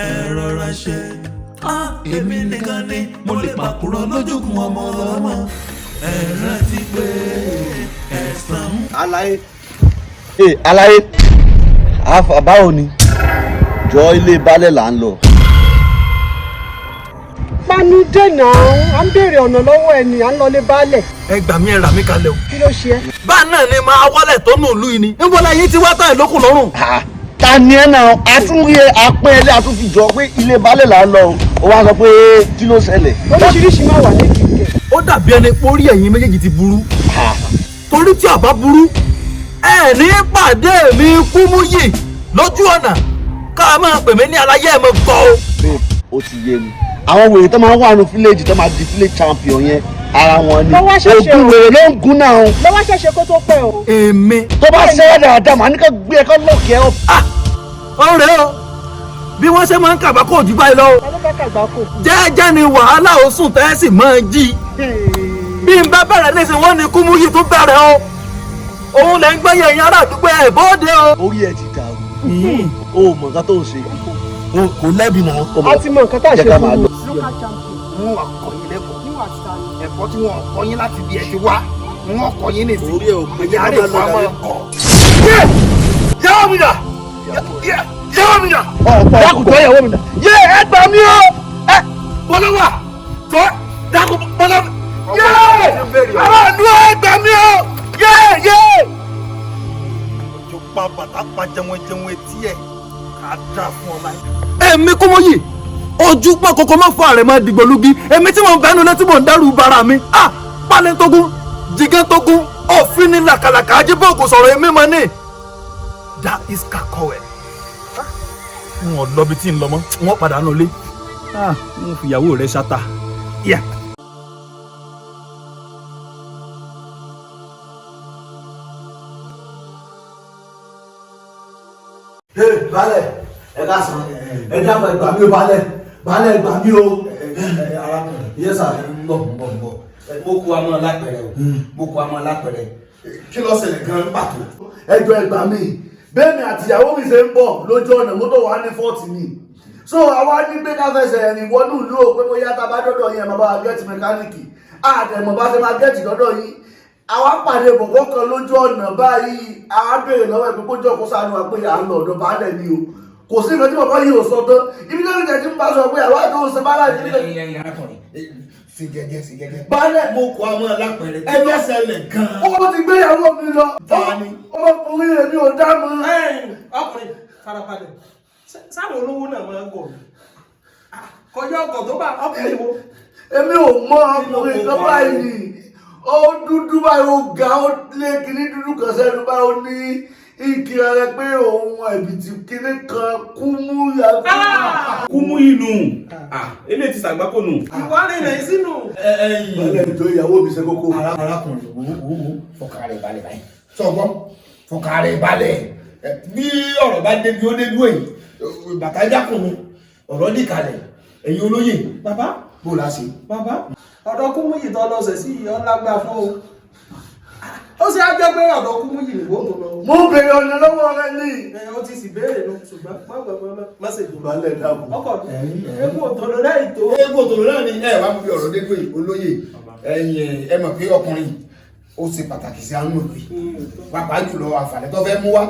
ẹ rọra ṣe. Èmi nìkan ni mo lè pàkúrọ̀ lójúkun ọmọ ọlọ́mọ ẹ rántí pé ẹ̀san. Aláyé báwo ni jọ ilé balẹ̀ là ń lọ. panu dènà à ń béèrè ọ̀nà lọ́wọ́ ẹ̀ ní à ń lọlé baálẹ̀. ẹ gbà mí ẹ rà mí kalẹ̀ o. kí ló ṣe é. bá náà ni máa wálẹ̀ tó nù lú yìí ni níbo la yín ti wá táyà lókun lọ́rùn. ta ni ẹ náà àtúnyẹ apẹ́ẹ́lẹ́ àtúnfìjọ pé ilé balẹ̀ là ń lọ o wá sọ pé kí ló ṣẹlẹ̀. oríṣiríṣi máa wà ní kíkẹ́. ó dàbí ẹni pé orí ẹ̀yin méjèèjì ti burú torí tí àbá burú ẹ ní pàdé mi Kúmúyì lójú ọ̀nà ká máa pè mí ní aláyé ẹ̀ mọ́ gbọ́ o. babe ó ti yé mi àwọn wèrè tó máa ń wà ní fíléèjì tó máa di village champion yẹn ara wọn ni ogun wèrè ló ń gún náà. lọ́wọ́ ṣẹ̀ṣẹ̀ kó tó pẹ́ o. èmi. tó bá ṣẹ́yà dáadáa màá ní ká gbé ẹ̀kọ́ lọ́ọ̀kì ẹ̀ ọ́. ọ̀rẹ́ o bí wọ́n ṣe máa ń kàbá kò jù báyìí lọ. jẹ́jẹ́ ni wàhálà ó sùn tẹ́ sì máa jí. bí n bá bẹ̀rẹ̀ nísìnyí wọ́n ní Kúmúyì tó bẹ̀rẹ̀ o. òun lẹ́ ń gbẹ́yẹ̀ ẹ̀yìn ará àdúgbò ẹ̀ bóde o. orí ẹ ti dàrú o mọ̀ nǹkan tó ń ṣe kò lẹ́bi náà. a ti mọ nǹkan tá a ṣe fún un. wọn wà kọ́ yín lẹ́kọ̀ọ́ ẹ̀kọ́ tí wọn kọ́ yín láti bí ẹ ti wá wọn kọ́ yín nìsí ìyá rẹ̀ fún àwọn ẹ̀kọ́. yàwó mi dà yàwó mi dà. dákùtọ̀ yàwó mi dà. yé ẹ gbà mí o ẹ bọ́lá wà tó dákùn bọ́lá yé aráàlú ẹ gbà mí o yé. ojú pa bàtà pa jẹun etí ẹ ká dà fún ọ láyé. èmi Kúmúyì ojú pọ̀ kókó mọ́ fún ààrẹ máa dìgbòlugi èmi tí mo ń bẹnu létí mò ń dẹ́rù bara mi Páléntógún Jígántógún òfin ní làkàlàkà ajíbòògùn sọ̀rọ̀ èmi mọ́ ní. that is kakọ̀wẹ̀. wọn lọ bí tí ń lọ mọ́ wọn padà nù lé wọn fi ìyàwó rẹ̀ ṣáta. balẹ̀ ẹ ká sàn ẹ dábàá ẹgbàá mi ò balẹ̀ ẹgbàá mi ò arákùnrin yẹ sà ń bọ̀ mo kú amọ̀ lápẹ̀rẹ̀ o mo kú amọ̀ lápẹ̀rẹ̀. kí ló ṣẹlẹ̀ gan-an pàtó. ẹjọ́ ẹgbàá mi bẹ́ẹ̀ ni àtìyàwó mi ṣe ń bọ̀ lójú ọ̀nà mọ́tò wa ní fọ́ọ̀tì ni so àwa ní pé ká fẹsẹ̀ ẹ̀rìn wọnú ìlú ò pé bóyá tá a bá dọ́dọ̀ yẹn máa bá wa gẹ́ẹ̀tì mẹkáníìkì àtẹ̀mọ̀ bá ṣe máa gẹ́ẹ̀tì dọ́dọ̀ yìí àwa pàdé bọ̀bọ̀ kan lójú ọ̀nà báyìí àwa béèrè lọ́wọ́ ẹ̀ pé kó jọ kó sánú wa pé à ń lọ ọ̀dọ̀ baálẹ̀ ni o kò sí nǹkan tí bàbá yìí ò sọ tán ibi tó ń jẹ tí ń bá sọ pé àwa tó ń ṣe baálẹ̀ nílẹ̀. sí gẹ́gẹ́. baálẹ̀ mo kú amọ̀ lápẹ̀rẹ̀ tí ló ṣẹlẹ̀ gan-an. ó ti gbéyàwó mi lọ. ọmọkùnrin rẹ̀ mi ò dá mọ́. ọkùnrin farabalẹ̀ sáwọn olówó náà máa ń gọ̀ kọjá ọkọ̀ tó bá ọkùnrin wo. èmi ò mọ ọkùnrin kan báyìí ó dúdú báyìí ó ga ó lé kíní dúdú kan sẹ́nu báyìí ó ní ìkìlọ̀ rẹ pé òun ẹ̀bìtì kíní kan Kúmúyì. Kúmúyì nù eléyìí ti sàgbákò nù. ìwà rẹ̀ rẹ̀ sínú. balẹ̀ ìjọ ìyàwó mi ṣe kókó. arákùnrin wo fọkàn rẹ̀ balẹ̀ báyìí sọgbọ́n fọkàn rẹ̀ balẹ̀ bí ọ̀rọ̀ bá débi ó dé dúró yìí bàtà jákùnrin ọ̀rọ̀ dì kalẹ̀ ẹ̀yin olóyè bàbá bó la ṣe. bàbá ọ̀dọ̀ Kúmúyì tó lọ sẹ̀ sí ìyọ́ lágbá fún o ó sì á jẹ́ pé ọ̀dọ̀ Kúmúyì nìwó tó lọ. mo béèrè ọ̀nà lọ́wọ́ rẹ ní. ó ti sì béèrè lọ ṣùgbọ́n má gbàgbọ́ má ṣe dùn. balẹ̀ dàbò. ọkọ̀ eégún òtòló náà ìtò. eégún òtòló náà ni ẹ wá fi ọ̀rọ̀ dé dúró yìí olóyè ẹ̀yin ẹ mọ̀ pé ọkùnrin ó ṣe pàtàkì sí àwọn òbí pàápàá jùlọ àǹfààní tó fẹ́ mú wá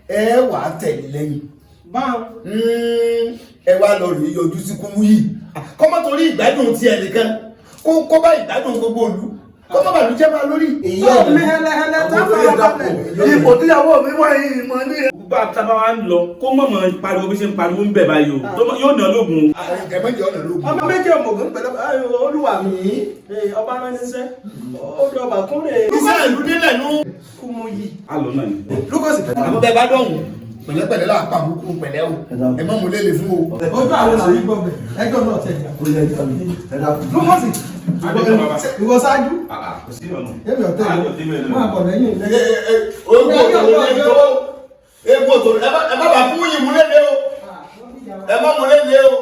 ẹ wà á tẹ̀lé lẹ́yìn. ẹ wá lọ rèé yọjú sí Kúmúyì kọ́mọ́ torí ìgbádùn tiẹ̀ nìkan kó bá ìgbádùn gbogbo òlu kọ́mọ́ bàlújẹ́ máa lórí. èyí ọ̀hún hẹlẹhẹlẹ tó fara balẹ̀. ipò tíyàwó mi wá yìí mọ ní. bá a tábà wá ń lọ kó mọ̀ mọ̀ pariwo bí ṣe ń pariwo ń bẹ̀ báyìí o yóò ná lóògùn o. ẹ̀mẹ́jì ọ̀nà lóògùn. ọmọ méjì ọmọọgùn pẹ̀lú olúwa mi ọba ránṣẹ́ ó dọ̀bà kúnlẹ̀. iṣẹ́ ìlú nílẹ̀ nú. Kúmúyì. alọ náà ni. lúkọ̀sì. àmọ́ bẹ́ẹ̀ bá dọ̀hùn pẹ̀lẹ́pẹ̀lẹ́ là pa àbúkú pẹ̀lẹ́ o ẹ má mú lélẹ̀ fún o. ojú àwọn làwọn gbọ́ bẹ̀ ẹjọ́ náà tẹ̀ lúkọ̀sì. ìwọ ṣáájú. èmi ò tẹ̀lé máa bọ̀ lẹ́yìn. egbò tó ẹ má bàa fún yìí mú lélẹ̀ o ẹ má mú lélẹ̀ o.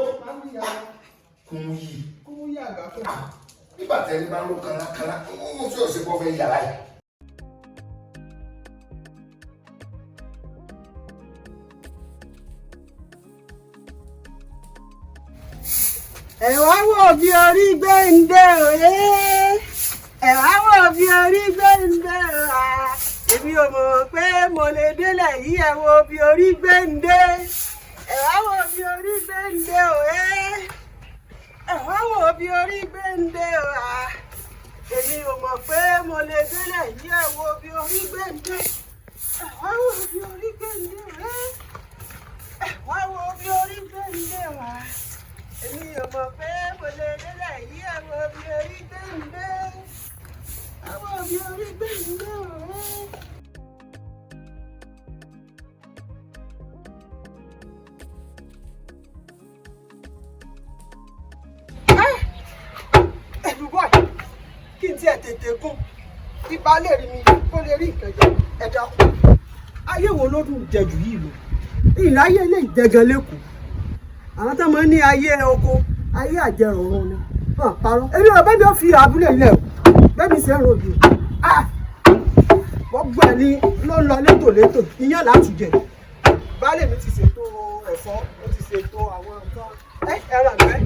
Kúmúyì àgbàkọ́. nígbà tẹ́lẹ̀ bá ń lo kálákálá ó fi ọ̀sẹ̀ kọ́ fẹ́ yàrá yìí. ẹ wá wò bí orí gbẹ̀ǹdé òye ẹ wá wò bí orí gbẹ̀ǹdé òye èmi ò mọ̀ pé mo lè délẹ̀ yìí ẹ wo bí orí gbẹ̀ǹdé ẹ wá wò bí orí gbẹ̀ǹdé òye ẹ wá wò bí orí gbẹ̀ǹdé òye èmi ò mọ̀ pé mo lè délẹ̀ yìí ẹ wo bí orí gbẹ̀ǹdé ẹ wá wò bí orí gbẹ̀ǹdé òye ẹ wá wò bí orí gbẹ̀ǹdé òye. Èmi ò mọ̀ pé mo lè délẹ̀ yí àwọn òbí orí gbẹ̀ǹdé àwọn òbí orí gbẹ̀ǹdé ọ̀rẹ́. Ẹ̀rù bọ̀ kí n tiẹ̀ tètè gún ipa lè rí mi kó lè rí nǹkan jẹ ẹ dákun. Ayé wo ló dùn jẹjù yìí lọ? Ìráyé lè jẹgan lẹ́kọ̀ọ́. Àwọn tó máa ń ní ayé oko ayé àjẹrọ̀rùn ni wọ́n parọ́. èmi ò bẹ́ẹ̀ bí ó fi abúlé ilẹ̀ o bẹ́ẹ̀ bí sẹ́rùn òbí o wọ́n gbọ́ ẹ̀ ní ló ń lọ létòlétò iyán láti jẹ. baálé mi ti ṣètò ẹ̀fọ́ ó ti ṣètò àwọn nǹkan ẹ̀rọ àgbẹ̀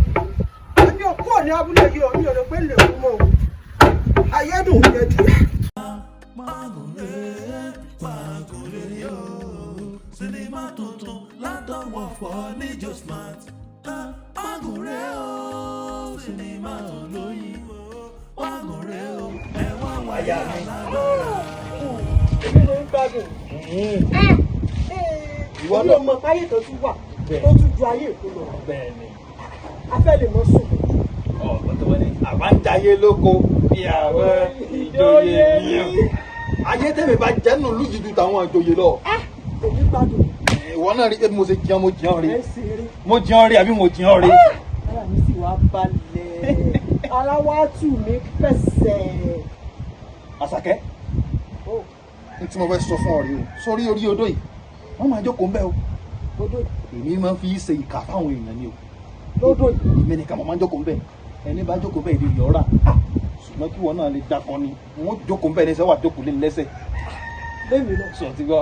èmi ò kúrò ní abúlé yìí o mi ò rò pé lè fún mọ́ o ayédùn jẹ jù. sinimá tuntun látọwọ́ Fọ́níjò Smart. Wágùnrẹ́ o sinimá olóyìnbó Wágùnrẹ́ o ẹ wá wáyà alágbára. èmi ló ń gbádùn. ìwọ náà mọ ayé kan tún wà tó tún ju ayé èkó lọ. bẹ́ẹ̀ni. a fẹ́ lè mọ sùn. àwa ń jayé lóko bí àwọn ìjòyè yìí. ayé tẹ̀mí bá jẹ́ nù lùjìdù táwọn ìjòyè lọ. èmi gbádùn. ìwọ náà rí pé mo ṣe jẹun mo jẹun rí mo jẹun rí àbí mo jẹun rí. ara mi sì wá balẹ̀ ara wá tù mí pẹ̀sẹ̀. Àṣàkẹ́ n tí mo fẹ́ sọ fún ọ rí o sórí orí odò yìí wọ́n máa jókòó ń bẹ́ o èmi máa ń fi ṣe ìkà fáwọn èèyàn ni o lódò yìí èmi nìkan mo máa ń jókòó ń bẹ́ ẹni bá jókòó bẹ́ẹ̀ ìdí yọ̀ọ́ra ṣùgbọ́n kí wọn náà lè dakọ ni wọ́n jókòó ń bẹ́ẹ̀ ní sẹ́wà jókòó lé lẹ́sẹ̀. lẹ́mi náà sọ ti gbọ́.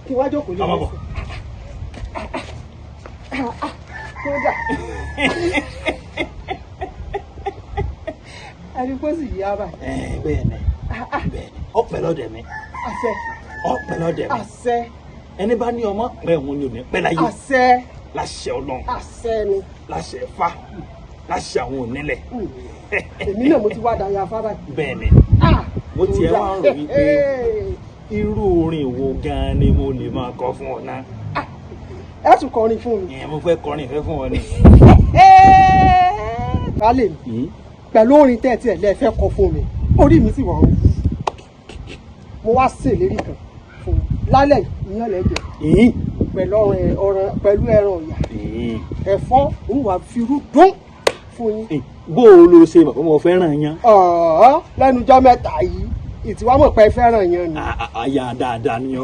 kí wá jókòó lé lẹ́sẹ̀. kódà ẹni kó sì yá bá. bẹ́ẹ̀ni ọpẹ́ lọ́dẹ mi. àṣẹ. ọpẹ́ lọ́dẹ mi. àṣẹ. ẹni bá ní ọmọ pẹ́ òun ni ò ní pẹ́ láyé. àṣẹ. láṣẹ Ọlọ́run. àṣẹ ni. láṣẹ Ifá láṣẹ àwọn onílẹ̀. èmi náà mo ti wá dayà fábà. bẹ́ẹ̀ni mo tiẹ̀ wá rò wípé irú orin wo gan-an ni mo lè máa kọ fún ọ náà. ẹ tún kọrin fún mi. mo fẹ́ kọrin ìfẹ́ fún ọ ni. baálé mi pẹ̀lú orin tẹ́ẹ̀tì ẹ̀ lẹ́ẹ̀fẹ́ kọ fún mi orí mi sì wà ó mo wá ṣèlérí kan fún mi lálẹ́ ìyàn lẹ́jẹ̀ pẹ̀lú ẹran ọ̀yà ẹ̀fọ́ òun wà fi irú dún fún yín. bó o lo ṣe mọ̀ pé mo fẹ́ràn yán. lẹ́nujọ́ mẹ́ta yìí ìtiwá mọ̀ pé fẹ́ràn yẹn ni. àyà dáadáa ni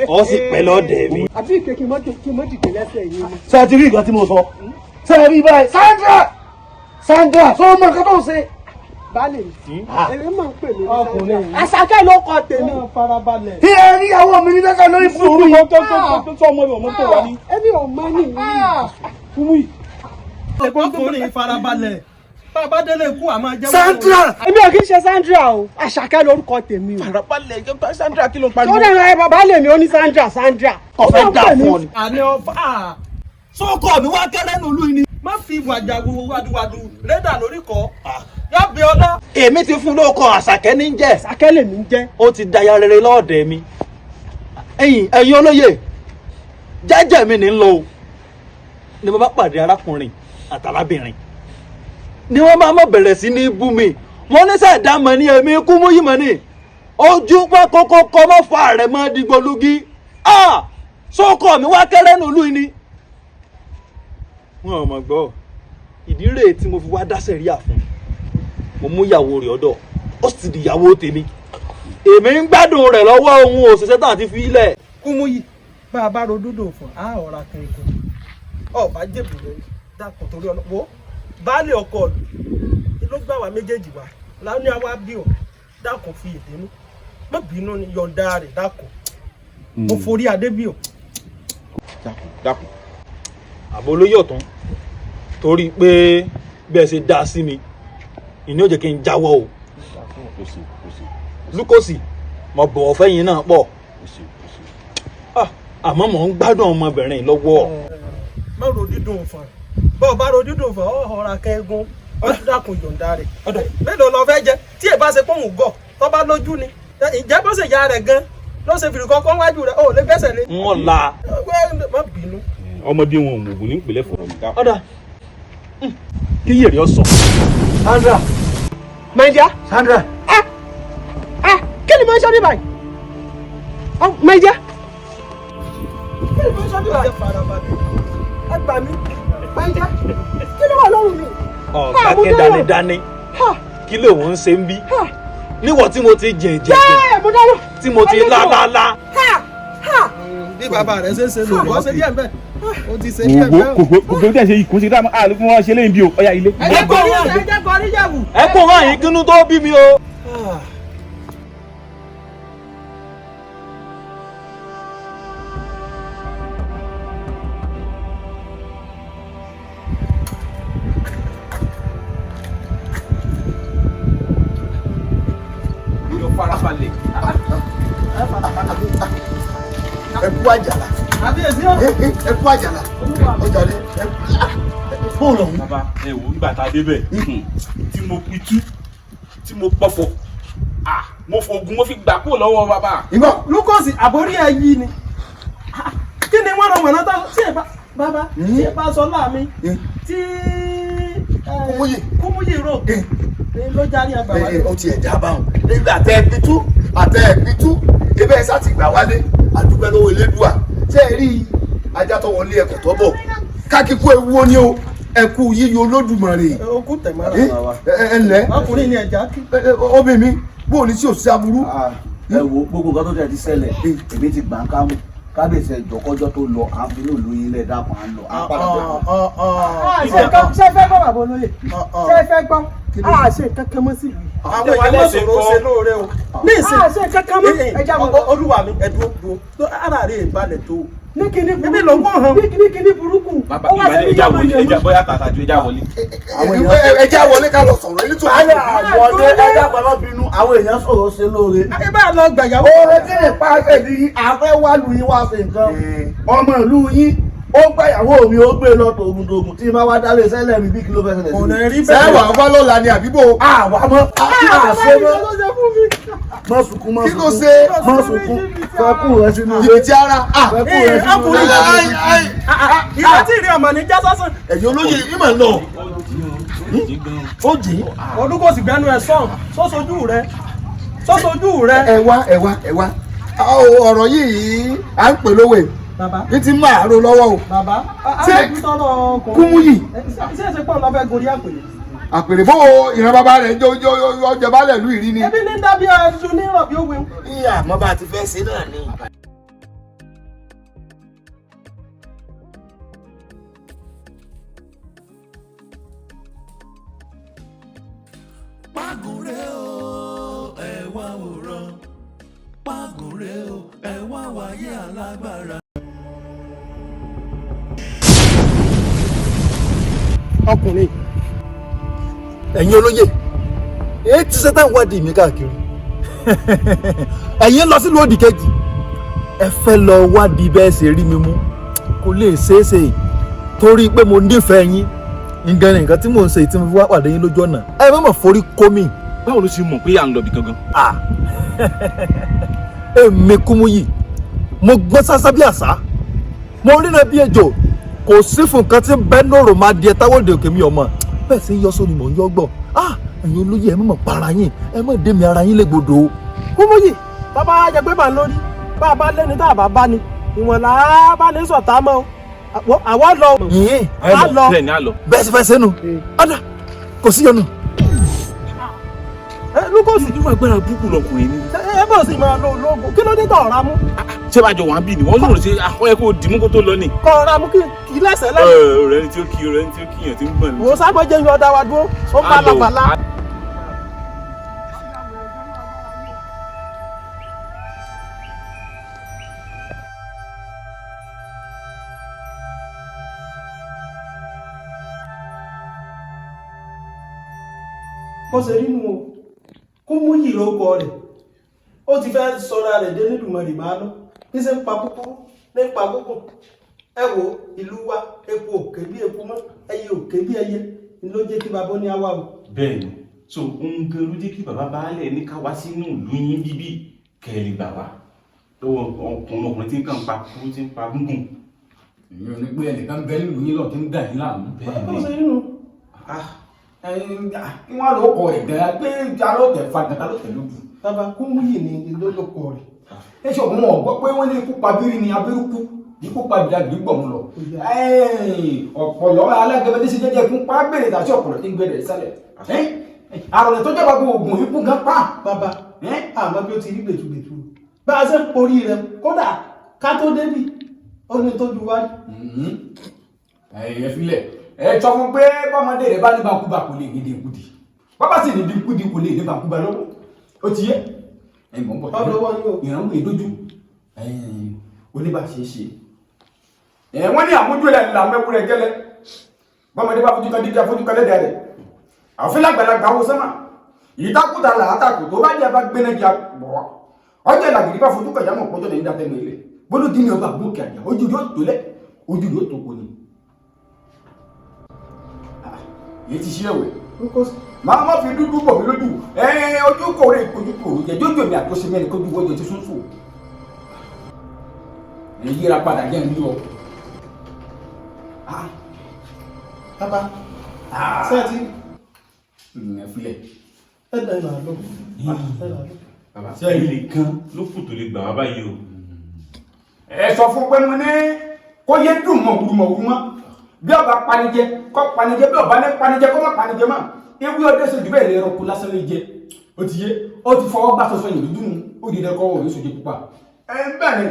ọ sì pẹ́ lọ́dẹ̀ mi. àbí ìké kí n mọ́ dìde lẹ́sẹ̀ yín ni. ṣé ẹ ti rí nǹkan tí mo sọ ṣé ẹ rí báyìí Sandra sọ ọmọ nǹkan tó ń ṣe. baálé mi èmi máa ń pè mí ọkùnrin Àṣàkẹ́ ló kọ tèmi. farabalẹ̀. ẹ rí àwọn mi ní lẹ́sẹ̀ lórí burúkú yìí. tó ọmọ rẹ̀ ọmọ tó wà ní. ẹbí ọmọ ní ìlú. ọkùnrin farabalẹ̀ bàbá délé kú àmọ́ jẹ́ Sandra. èmi ò kì í ṣe Sandra o Àṣàkẹ́ lórúkọ tèmi o. farabalẹ̀ Sandra kí ló ń pariwo. tó dẹ̀ ẹ baálé mi ó ní Sandra. ọ̀fẹ́ dà fún ọ ni. àní ọ̀fà sọ́kọ̀ mi wá kẹ́lẹ́ nùlú ni. má fi wàjà wàdùwàdù rédà lórí kọ́ yọ̀bí ọlá. èmi ti fún lóko Àṣàkẹ́ ní jẹ́. Àṣàkẹ́ lèmi ń jẹ́. ó ti daya rere lọ́ọ̀dẹ̀ mi. ẹ̀yin olóye jẹ́jẹ́ mi ní ń lọ o ni mo bá pàdé arákùnrin àtàlábìnrin ni wọ́n máa mọ̀ bẹ̀rẹ̀ sí ní bú mi wọ́n ní sẹ́ẹ̀dá mọ̀ ní ẹ̀mí kú mú yìí mọ̀ ní ojú pẹ́ kókó kọ́ mọ́ fa rẹ̀ mọ́ dìgbòlugi sọ́kọ̀ mi wá kẹ́rẹ́ nùlú ni. wọn ò mọ̀ gbọ́ ìdí rèé tí mo fi wá dáṣẹ̀ rí àfún mo mú ìyàwó rẹ̀ ọ̀dọ̀ ó sì di ìyàwó tèmi èmi ń gbádùn rẹ̀ lọ́wọ́ ohun òṣìṣẹ́ tán àti fílẹ̀. Kúmúyì bá a bá ro dúdú fún a ọ̀rá kan ikú ọba jèbù rẹ dákun torí ọlọ́pọ̀ baálé ọkọ ọ̀lù ló gbà wá méjèèjì wá láwọn ní àwa bí ọ dákun fi ìdínú má bínú ni yọ̀ǹda rẹ̀ dákun mo forí adé bí ọ. dákun àbò olóyè ọ̀tún torí pé bẹ́ẹ̀ ṣe dá sí mi ìní ò jẹ́ kí n jáwọ́ o Lúkòsì mo bọ̀wọ̀ fẹ́yìn náà pọ̀ àmọ́ mò ń gbádùn ọmọbìnrin lọ́wọ́. má ro dídùn fún bọ́ ọ bá ro dídùn fún ọ̀rá kẹ́gùn ọdún dákun yọ̀ǹda rẹ̀ mélòó lọ fẹ́ jẹ tí ẹ bá ṣe pọ́n gọ̀ tó bá lójú ni ìjẹ́ bó ṣe ya rẹ̀ gan ló ṣe fìrì kọ́kọ́ wájú rẹ̀ ó lè gbẹ́sẹ̀ lé. wọ́n la. má bínú. ọmọdé wọn ò mọ̀gùn ní ìpínlẹ̀ fọ̀rọ̀ mi ká. ọ̀dà kí yèrè ọ sọ. Sandra. Mẹ́jà. Sandra. kí ni mo ń sọ ní báyìí? Mẹ́jà. kí ni mo ń sọ ní báyìí? ẹ gbà mí. Mẹ́jà. kí ló wà lọ́rùn mi? ọ̀gákẹ́ dání kí ló ń ṣe ń bí níwọ̀ tí mo ti jẹ̀jẹ̀ tí mo ti lálálá. bí bàbá rẹ̀ ṣe ń ṣe lò wọ́n ṣe díẹ̀ bẹ́ẹ̀ ó ti ṣe díẹ̀ bẹ́ẹ̀. kò tí a ṣe yìí kò ṣe dáa máa fún wọn ṣe lẹ́yìn bí o ọ̀ya ilé. ẹ jẹ́ kọ́ níyàwó. ẹ kò hàn yín kínú tó bí mi o. ẹ kú àjàlá ẹ kú àjàlá ọjà lé bóòlù ọ̀hún. bàbá ẹ wò nígbà tá a débẹ̀ tí mo pitú tí mo pọ̀fọ̀ mo fògùn mo fi gbà kúrò lọ́wọ́ bàbá. Lúkòsì àbórí ẹ yí ni kí ni wọ́n ràn wọ́n náà tí ẹ bá bàbá tí ẹ bá sọ láàmì tí Kúmúyì rò ló jáde àgbà wálé. ó ti ẹ̀já bá wọn nígbà àtẹ ẹ̀pítú ebe ẹ̀ sá ti gbà wálé àdúgbò lọ́wọ́ Elédùà ṣé ẹ rí ajá tó wọlé ẹ̀kọ́ tó bọ̀ kákíkú ewu ó ní o ẹ̀kú yíyọ Olódùmarè. okú tẹ̀mọ́ra ẹ ǹlẹ́ ọkùnrin ni ẹ̀já kí. obìnrin mi bóò ní sí òsì aburú. ẹ wo gbogbo nǹkan tó tẹ̀ ti ṣẹlẹ̀ èmi ti gbà ń ká mú kábíyèsí ìjọkọjọ tó lọ à ń fi ní olóyin ilẹ̀ dàpọ̀ à ń lọ. ṣé fẹ́ gbọ́ bàbá olóyè ṣé fẹ́ gbọ́ ṣe kankan mọ́ sí i. àwọn èèyàn sọ̀rọ̀ ṣe lóore o. ní ìsìn ṣe kankan mọ́ ẹja mọ́. olúwa mi ẹ̀dúró dúró ara rẹ̀ ìbalẹ̀ tó. ní kíní burúkú ní kíní burúkú. bàbá ìbàdí ẹja wọlé ẹja bóyá kàkà ju ẹja wọlé. ẹja wọlé ká lọ sọ̀rọ̀ ẹni tó. ayé àwọlé ẹja pẹ̀lú bínú àwọn èèyàn sọ̀rọ̀ ṣe lóore. ẹ bá lọ gbàyàwó. oore kí ni pàṣẹ ní afẹ́ wà lù yín wá sí nǹkan ọmọ ìlú yín ó gbàyàwó mi ó gbé lọ tògùntògùn tí má wá dálé sẹ́lẹ̀ mi bí kí ló fẹ́ ṣẹlẹ̀ sí. kò lè rí bẹ́ẹ̀. sẹ́wà ọba lọ́la ni àbíbò. àwa mọ́ àṣẹ mọ́ sunkún mọ́ kí ló sunkún ṣe. mọ́ sunkún fẹ́kù rẹ sínú ilé. yèétí ara. fẹ́kù rẹ sínú ilé. ìyá tí ìrìn ọmọ ní já sásán. ẹ̀yin olóyè yìí mà ń lọ. ó jì. ọdún kò sì gbẹnu ẹ sọ̀n sọ́sojú rẹ. ẹ wá ọ̀rọ̀ yìí à ń pè lówè ní ti máa ro lọ́wọ́ o. bàbá ṣé Kúmúyì. ṣé ẹ ṣe pọ̀ lọ́fẹ́ gorí àpèlè. àpèrè bó ìran bàbá rẹ̀ jẹ́ balẹ̀ lù ìrí ni. ẹbí ní dábí ẹ̀sùn ní ìrọ̀bí òwe. ìyá àmọ́ bá ti fẹ́ ṣe náà ni. Pàgùnrè o ẹ wá wòran, Pàgùnrè o ẹ wá wáyé alágbára. ọkùnrin ẹ̀yin olóyè èyí ti ṣe táwọn wádìí mi káàkiri ẹ̀yin lọ sílùú òdì kejì ẹ fẹ́ lọ wádìí bẹ́ẹ̀ ṣe rí mi mú kò lè ṣeé ṣe torí pé mo nífẹ̀ẹ́ yín nǹkan nǹkan tí mò ń ṣe tí mo fi wá pàdé yín lójú ọ̀nà ẹ má mọ̀ forí kó mi. báwo ló ṣe mọ̀ pé à ń lọ bí gangan. èmi Kúmúyì mo gbọ́n sásá bí àṣá mo ríran bí ejò kò sí fún nǹkan tí bẹ́ẹ̀ lóòrò máa di ẹ táwọn òde òkè mi ọmọ bẹ́ẹ̀ sì ń yọ sóni mò ń yọ gbọ́ ẹ̀yin olóyè ẹ má mọ̀ para yín ẹ má dé mi ara yín légbodò. Kúmúyì bàbá jẹ pé màá lórí bá a bá lẹ́ni tá a bá bá ni ìwọ̀n là á bá ní sọ̀tá mọ́ àwa lọ. á lọ bẹ́ẹ̀ sì fẹ́ sẹ́nu ọ̀dà kò sí yọnu. Lukosi irú agbára búkú lọkùnrin ni. ẹ bọ̀ sí máa lo ológun kí ló dé tọ̀ ọ̀rá mú. ṣé bá jọ wà á bì ní wọ́n lòrò ṣe àkọ́yẹ kó dìímú kó tó lọ ni. kọ ọ̀rá mú kí lẹ́sẹ̀ lẹ́yìn. ọ̀rẹ́ ni tí ó kí ọ̀rẹ́ ni tí ó kí yàn tí ń gbọ̀n. wò sábọ̀ jẹ́ yọ ọ̀dà wa dúró ó ń balabala. bó ṣe rí nu o Kúmúyì lórúkọ rẹ̀ ó ti fẹ́ sọra rẹ̀ dé nílùmọ̀rì máa lọ bí ṣe ń pa kúkúrú ní pa kúkú ẹ wo ìlú wa epo òkè bí epo mọ́ ẹyẹ òkè bí ẹyẹ ni ló jẹ́ kí bàbá ní àwa o. bẹ́ẹ̀ni so ohun gan ló jẹ́ kí bàbá baálẹ̀ ní ká wá sínú ìlú yín bíbí kẹrì bàbá lọ́wọ́ ọkùnrin tí ń kàn pa kúrú tí ń pa gúngùn. èmi ò ní pé ẹnìkan bẹ nílùú yín lọ tí ń dà yín láàmú. bó ṣe rí nu. kí wọ́n lọ kọ ẹ̀ gan-an pé jarọ́ tẹ̀ fa gàdá ló tẹ̀ lójú. bàbá Kúmúyì ni lórúkọ rẹ̀. ẹ ṣe òun wọn gbọ́ pé wọ́n ní ikú pabiri ni abirúkú ikú pabiri àgbẹ̀ gbọ̀ mú lọ. ọ̀pọ̀lọ́ alágẹ̀mẹ́dẹ́ sí jẹ́jẹ́ fún pábẹ́rẹ́ tàbí ọ̀pọ̀lọ́ tí ń gbẹ̀rẹ̀ sálẹ̀. àròlẹ̀ tó jẹ́ gbogbo oògùn ikú gan pa. bàbá àmọ́ bí ó ti rí gbẹ̀tugbẹ̀tu bá a ṣe ń porí rẹ̀ kódà ká tó débì ó ní tó ju wájú. ẹ filẹ̀ ẹ sọ fún pé bọ́mọdé rẹ bá ní bàkúbà kò lè ní dèkúdì bàbá sì ní dèkúdì kò lè ní bàkúbà lọ́wọ́ ó ti yẹ ẹ̀gbọ́n bọ̀ ìrànwọ́ ìdójú oníbàṣẹ ṣe wọ́n ní àmójú ẹ̀ là mẹ́kú rẹ̀ gẹ́lẹ́ bọ́mọdé bá fojú kan dídí àfojú kan lẹ́dẹ̀ẹ́ rẹ̀ àfin lágbàlagbà wo sẹ́mà ìtakùtà làátàkù tó bá jẹ́ bá gbéná jẹ́ bọ̀ ọjọ́ ìlàgìdì bá fojú kan jámọ̀ pọ́jọ́ lẹ́yìn dátẹ́nu ilé bólú dín ní ọba gbókè àjà ojú yóò tó lẹ̀ ojú yóò tó kò ní. èyí ti ṣí ẹ̀wẹ̀ máa má fi dúdú bọ̀ mí lójú ojú kòrò ìkojú kòrò jẹ́ jójó mi àtúnṣe mẹ́rin kójú wọ́jọ́ ti sún sùn èyí ra padà jẹ́ ń lọ. bàbá sẹ́ẹ̀tì ẹ filẹ̀. ẹ dẹ̀ ìlànà lọ. bàbá sẹ́yìn nìkan ló kù tó lè gbà wá báyìí o. ẹ sọ fún pé mo ní kó yé dùn mọ̀ wúrúmọ̀ mọ́ bí ọba panijẹ kọ́ panijẹ bí ọba ní panijẹ kọ́ má panijẹ mọ́ ewu ọdẹ sọ jù bẹ́ẹ̀ lè rọpò lásán lè jẹ ó ti yé ó ti fọwọ́ gbà sọ́sọ́ yìí dùn ó di dẹ́kọ́ òun sójú pupa. bẹ́ẹ̀ ni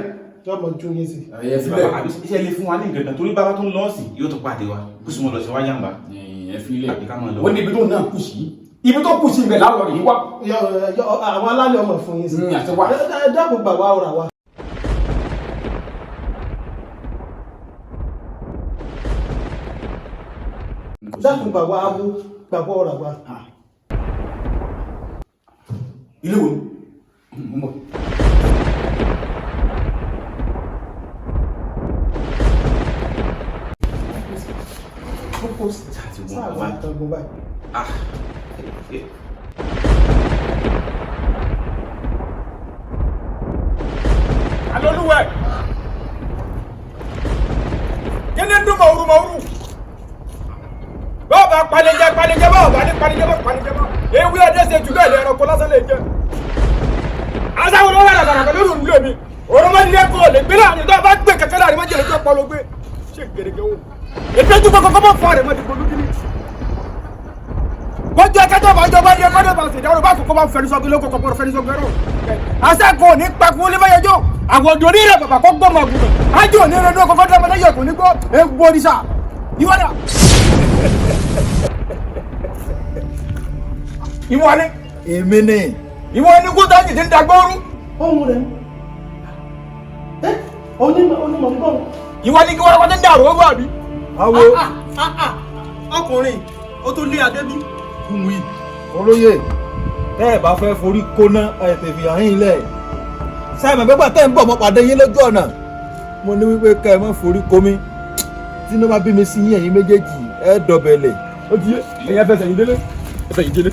jọmọ tún yín sí. ẹ filẹ̀ àbí iṣẹ́ lè fún wa ní nǹkan kan torí bàbá tó ń lọ sí yóò tó pàdé wa kó sì mọ lọ sí wáyà ń bá. ẹ filẹ̀ ó ní ibi tó náà kù sí ibi tó kù sí ibẹ̀ láwọ̀ rẹ̀ yín wá. àwọn alálẹ̀ ọmọ fún yín sí. ẹ dákun gbà wá ọ̀rà wa. dákun gbà wá abú gbà wá ọ̀rà wa. ilé wo ni. Aloluwe. Kini dun mawuru. Baba panije baba ni panije ba. Ewu ede se ju bele ẹranko lásán lè jẹ. Asa wo lo wa la kan lórí nle mi. Oro ma le ko le gbe la ni do ba gbe keke la ri ma je le to polo gbe. Se gerege wo. Epe ju koko mo fo re mo di polu kini. bọ́jú akẹ́tọ̀ bá jọba ní ẹgbẹ́ bá ṣèdá ọ̀rọ̀ bá kókó bá fẹ́rí sọ́gbé lóko kọ̀ọ̀kan fẹ́rí sọ́gbé rọ̀ àṣẹ́gun ní pakun olè fẹ́yẹjọ́ àwọn òdò orí rẹ̀ bàbá kó gbọ́ mọ̀ gùn ájò ní ẹrẹ́dọ́ kọ́kọ́ dá ọmọdé yẹ̀kùn ní gbọ́ egbò oríṣà ìwọ́dà ìwọ ni èmi ni ìwọ ni kó dájì tí ń dagbọ́rú ohun rẹ̀ onímọ̀ ń bọ̀. ìwọ ni kí wọ́n kọ́tẹ́ dàrú owó àbí. awo ọkùnrin ó tún lé adébí. kùmùí olóyè tẹ́ ẹ̀ bá fẹ́ forí kóná ẹ̀ tẹ̀fì àhín ilẹ̀ sáìmọ̀ pẹ́pà tẹ́ ń bọ̀ mọ́ pàdé yín lójú ọ̀nà mo ní wípé ká ẹ mọ́ forí komi tí inú bá bí mi sí yín ẹ̀yin méjèèjì ẹ̀ dọ̀bẹ̀lẹ̀. ó ti yé ẹ̀yin ẹfẹsẹ̀ yìí délé ẹfẹ̀ yìí délé.